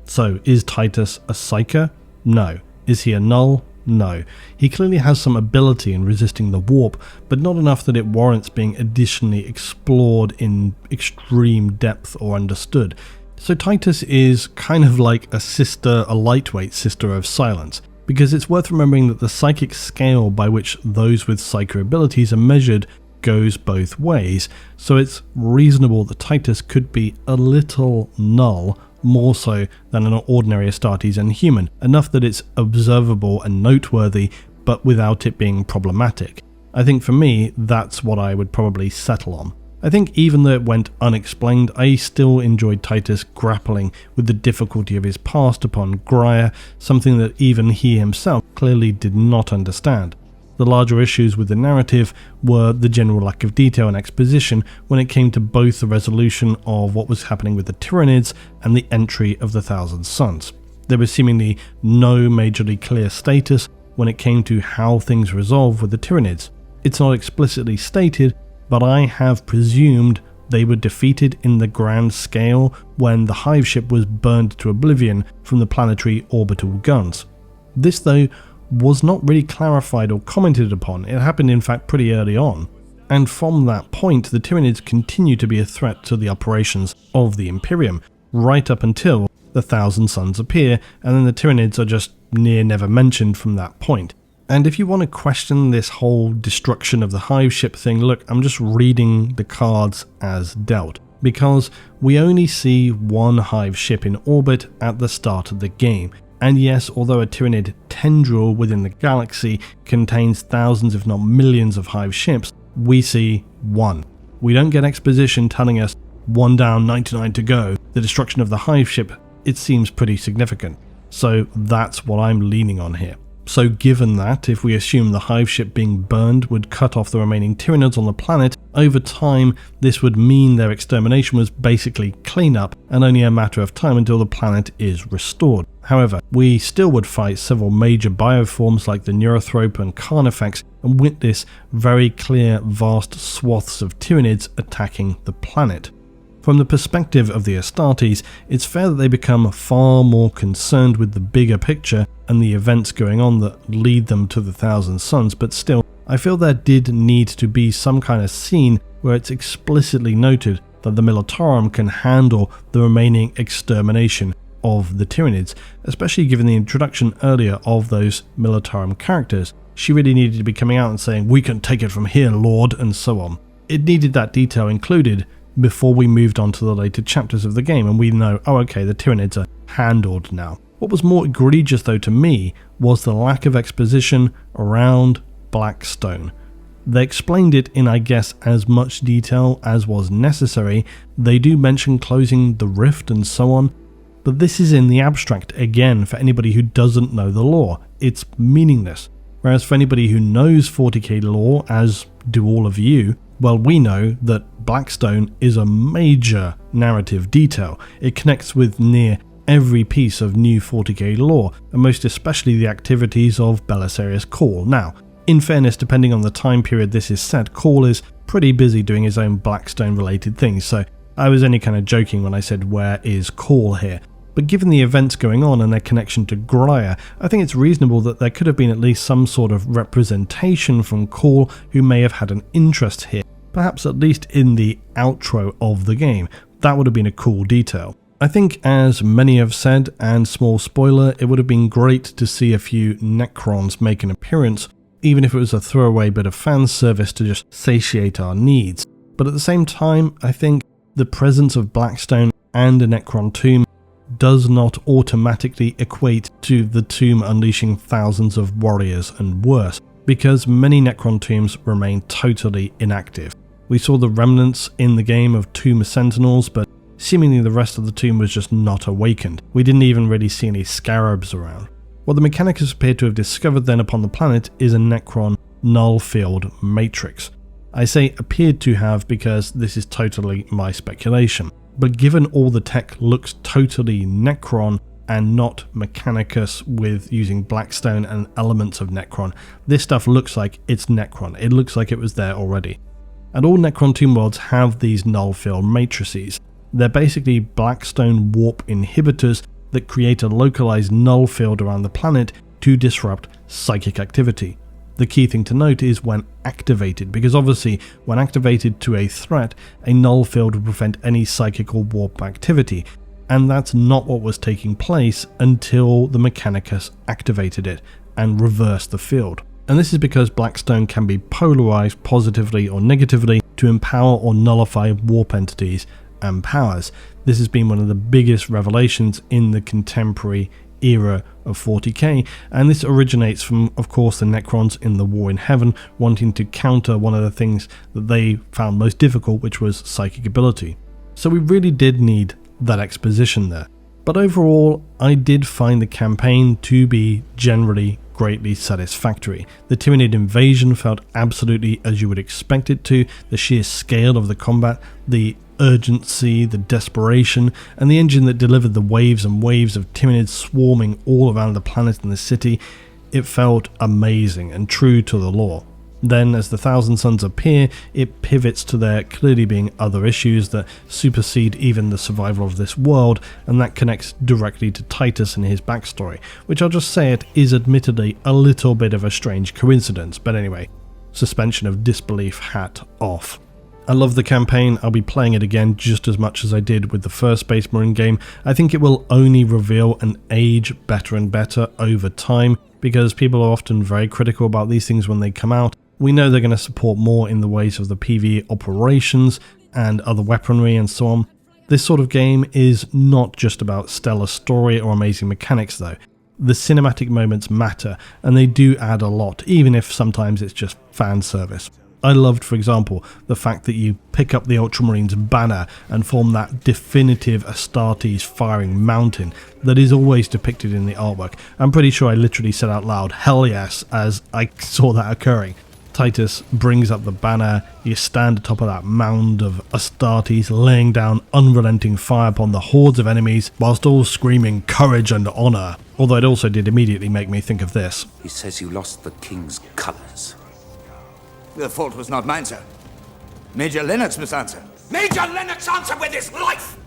So is Titus a psyker? No. Is he a null? No. He clearly has some ability in resisting the warp, but not enough that it warrants being additionally explored in extreme depth or understood. So Titus is kind of like a lightweight sister of Silence, because it's worth remembering that the psychic scale by which those with psycho abilities are measured goes both ways, so it's reasonable that Titus could be a little null, more so than an ordinary Astartes Inhuman, enough that it's observable and noteworthy, but without it being problematic. I think for me, that's what I would probably settle on. I think even though it went unexplained, I still enjoyed Titus grappling with the difficulty of his past upon Graia, something that even he himself clearly did not understand. The larger issues with the narrative were the general lack of detail and exposition when it came to both the resolution of what was happening with the Tyranids and the entry of the Thousand Suns. There was seemingly no majorly clear status when it came to how things resolved with the Tyranids. It's not explicitly stated, but I have presumed they were defeated in the grand scale when the hive ship was burned to oblivion from the planetary orbital guns. This, though, was not really clarified or commented upon. It happened in fact pretty early on, and from that point the Tyranids continue to be a threat to the operations of the Imperium, right up until the Thousand Suns appear, and then the Tyranids are just never mentioned from that point. And if you want to question this whole destruction of the hive ship thing, look, I'm just reading the cards as dealt, because we only see one hive ship in orbit at the start of the game. And yes, although a Tyranid tendril within the galaxy contains thousands if not millions of hive ships, we see one. We don't get exposition telling us 1 down, 99 to go. The destruction of the hive ship, it seems pretty significant. So that's what I'm leaning on here. So given that, if we assume the hive ship being burned would cut off the remaining Tyranids on the planet, over time this would mean their extermination was basically cleanup and only a matter of time until the planet is restored. However, we still would fight several major bioforms like the Neurothrope and Carnifex and witness very clear vast swaths of Tyranids attacking the planet. From the perspective of the Astartes, it's fair that they become far more concerned with the bigger picture and the events going on that lead them to the Thousand Suns, but still, I feel there did need to be some kind of scene where it's explicitly noted that the Militarum can handle the remaining extermination of the Tyranids, especially given the introduction earlier of those Militarum characters. She really needed to be coming out and saying, "We can take it from here, Lord," and so on. It needed that detail included before we moved on to the later chapters of the game, and we know, oh okay, the Tyranids are handled now. What was more egregious though to me was the lack of exposition around Blackstone. They explained it in, I guess, as much detail as was necessary. They do mention closing the rift and so on, but this is in the abstract again for anybody who doesn't know the lore. It's meaningless. Whereas for anybody who knows 40k lore, as do all of you, well, we know that Blackstone is a major narrative detail. It connects with near every piece of new 40k lore, and most especially the activities of Belisarius Cawl. Now, in fairness, depending on the time period this is set, Cawl is pretty busy doing his own Blackstone related things, so I was only kind of joking when I said where is Cawl here. But given the events going on and their connection to Graia, I think it's reasonable that there could have been at least some sort of representation from Cawl who may have had an interest here, perhaps at least in the outro of the game. That would have been a cool detail. I think, as many have said, and small spoiler, it would have been great to see a few Necrons make an appearance, even if it was a throwaway bit of fan service to just satiate our needs. But at the same time, I think the presence of Blackstone and a Necron tomb does not automatically equate to the tomb unleashing thousands of warriors and worse, because many Necron tombs remain totally inactive. We saw the remnants in the game of tomb sentinels, but seemingly the rest of the tomb was just not awakened. We didn't even really see any scarabs around. What the Mechanicus appear to have discovered then upon the planet is a Necron null field matrix. I say appeared to have because this is totally my speculation. But given all the tech looks totally Necron and not Mechanicus with using Blackstone and elements of Necron, this stuff looks like it's Necron. It looks like it was there already. And all Necron tomb worlds have these null field matrices. They're basically Blackstone warp inhibitors that create a localized null field around the planet to disrupt psychic activity. The key thing to note is when activated, because obviously when activated to a threat, a null field would prevent any psychic or warp activity, and that's not what was taking place until the Mechanicus activated it and reversed the field. And this is because Blackstone can be polarized positively or negatively to empower or nullify warp entities and powers. This has been one of the biggest revelations in the contemporary era of 40k, and this originates from, of course, the Necrons in the War in Heaven wanting to counter one of the things that they found most difficult, which was psychic ability. So we really did need that exposition there. But overall, I did find the campaign to be generally greatly satisfactory. The Tyranid invasion felt absolutely as you would expect it to. The sheer scale of the combat, the urgency, the desperation, and the engine that delivered the waves and waves of Tyranids swarming all around the planet and the city, it felt amazing and true to the lore. Then, as the Thousand Suns appear, it pivots to there clearly being other issues that supersede even the survival of this world, and that connects directly to Titus and his backstory, which I'll just say it is admittedly a little bit of a strange coincidence, but anyway, suspension of disbelief hat off. I love the campaign. I'll be playing it again just as much as I did with the first Space Marine game. I think it will only reveal and age better and better over time, because people are often very critical about these things when they come out. We know they're going to support more in the ways of the PvE operations and other weaponry and so on. This sort of game is not just about stellar story or amazing mechanics though. The cinematic moments matter, and they do add a lot, even if sometimes it's just fan service. I loved, for example, the fact that you pick up the Ultramarines banner and form that definitive Astartes firing mountain that is always depicted in the artwork. I'm pretty sure I literally said out loud, "Hell yes," as I saw that occurring. Titus brings up the banner, you stand atop of that mound of Astartes, laying down unrelenting fire upon the hordes of enemies, whilst all screaming courage and honour. Although it also did immediately make me think of this. He says you lost the king's colours. The fault was not mine, sir. Major Lennox must answer. Major Lennox answer with his life!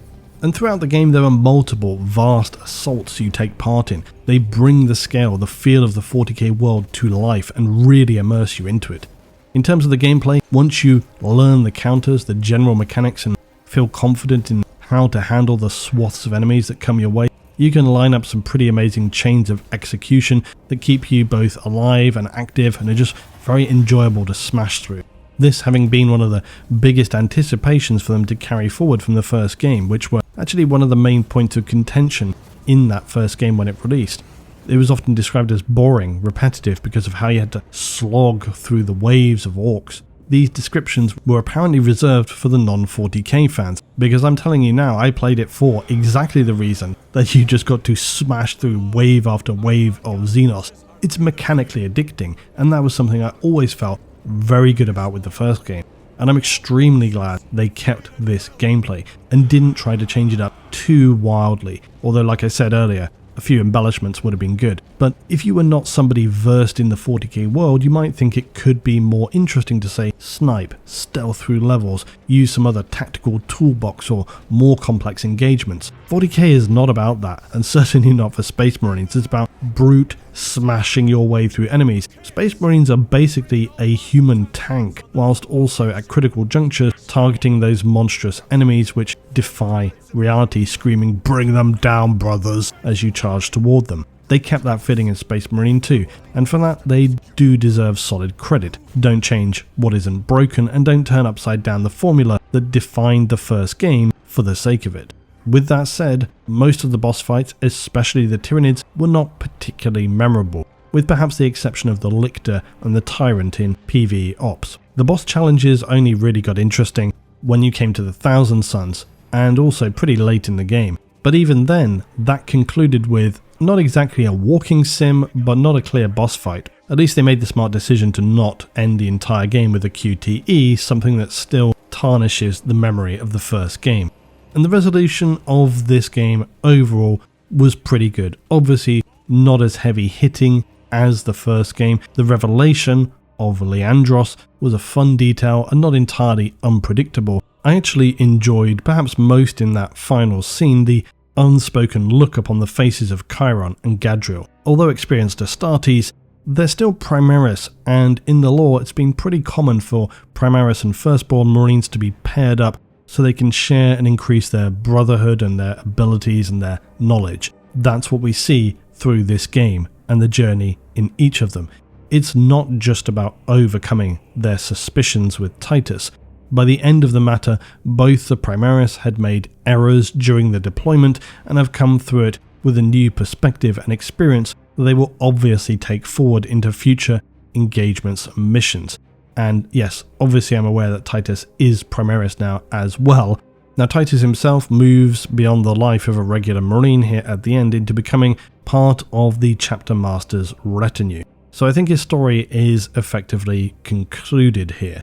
And throughout the game there are multiple vast assaults you take part in. They bring the scale, the feel of the 40k world to life and really immerse you into it. In terms of the gameplay, once you learn the counters, the general mechanics, and feel confident in how to handle the swaths of enemies that come your way, you can line up some pretty amazing chains of execution that keep you both alive and active and are just very enjoyable to smash through. This having been one of the biggest anticipations for them to carry forward from the first game, which were actually one of the main points of contention in that first game when it released. It was often described as boring, repetitive, because of how you had to slog through the waves of orcs. These descriptions were apparently reserved for the non-40k fans, because I'm telling you now, I played it for exactly the reason that you just got to smash through wave after wave of Xenos. It's mechanically addicting, and that was something I always felt very good about with the first game. And I'm extremely glad they kept this gameplay and didn't try to change it up too wildly, although like I said earlier, a few embellishments would have been good. But if you were not somebody versed in the 40k world, you might think it could be more interesting to say snipe, stealth through levels, use some other tactical toolbox or more complex engagements. 40k is not about that, and certainly not for Space Marines. It's about brute smashing your way through enemies. Space Marines are basically a human tank, whilst also at critical junctures targeting those monstrous enemies which defy reality, screaming "Bring them down, brothers," as you charge toward them. They kept that fitting in Space Marine too, and for that they do deserve solid credit. Don't change what isn't broken, and don't turn upside down the formula that defined the first game for the sake of it. With that said, most of the boss fights, especially the Tyranids, were not particularly memorable, with perhaps the exception of the Lictor and the Tyrant in PvE Ops. The boss challenges only really got interesting when you came to the Thousand Suns, and also pretty late in the game. But even then, that concluded with not exactly a walking sim, but not a clear boss fight. At least they made the smart decision to not end the entire game with a QTE, something that still tarnishes the memory of the first game. And the resolution of this game overall was pretty good. Obviously not as heavy hitting as the first game. The revelation of Leandros was a fun detail and not entirely unpredictable. I actually enjoyed, perhaps most in that final scene, the unspoken look upon the faces of Chiron and Gadriel. Although experienced Astartes, they're still Primaris, and in the lore it's been pretty common for Primaris and Firstborn Marines to be paired up so they can share and increase their brotherhood and their abilities and their knowledge. That's what we see through this game and the journey in each of them. It's not just about overcoming their suspicions with Titus. By the end of the matter, both the Primaris had made errors during the deployment and have come through it with a new perspective and experience that they will obviously take forward into future engagements and missions. And yes, obviously I'm aware that Titus is Primaris now as well. Now Titus himself moves beyond the life of a regular Marine here at the end into becoming part of the Chapter Master's retinue. So I think his story is effectively concluded here.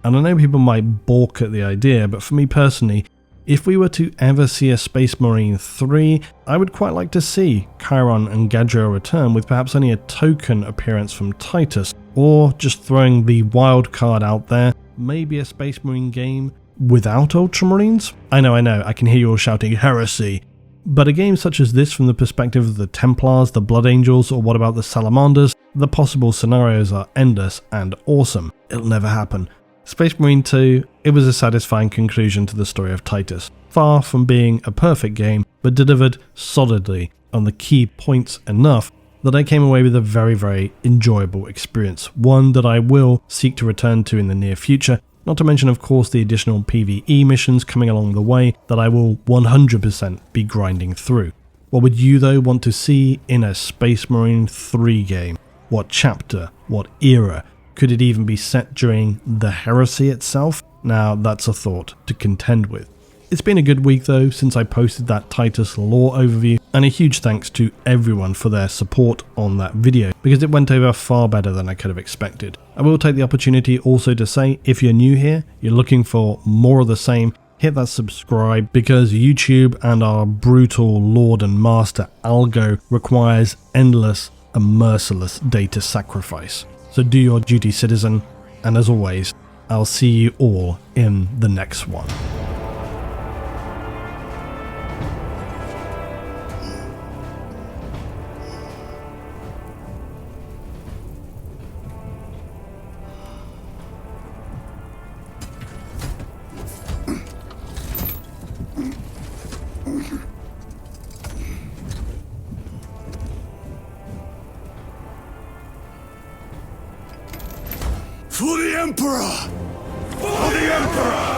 And I know people might balk at the idea, but for me personally, if we were to ever see a Space Marine 3, I would quite like to see Chiron and Gadriel return with perhaps only a token appearance from Titus, or just throwing the wild card out there, maybe a Space Marine game without Ultramarines? I know, I can hear you all shouting heresy. But a game such as this from the perspective of the Templars, the Blood Angels, or what about the Salamanders, the possible scenarios are endless and awesome. It'll never happen. Space Marine 2, it was a satisfying conclusion to the story of Titus. Far from being a perfect game, but delivered solidly on the key points enough that I came away with a very, very enjoyable experience. One that I will seek to return to in the near future, not to mention of course the additional PvE missions coming along the way that I will 100% be grinding through. What would you though want to see in a Space Marine 3 game? What chapter? What era? Could it even be set during the heresy itself? Now that's a thought to contend with. It's been a good week though since I posted that Titus lore overview, and a huge thanks to everyone for their support on that video because it went over far better than I could have expected. I will take the opportunity also to say, if you're new here, you're looking for more of the same, hit that subscribe because YouTube and our brutal Lord and Master algo requires endless and merciless data sacrifice. So do your duty, citizen, and as always, I'll see you all in the next one. For the Emperor! For the Emperor!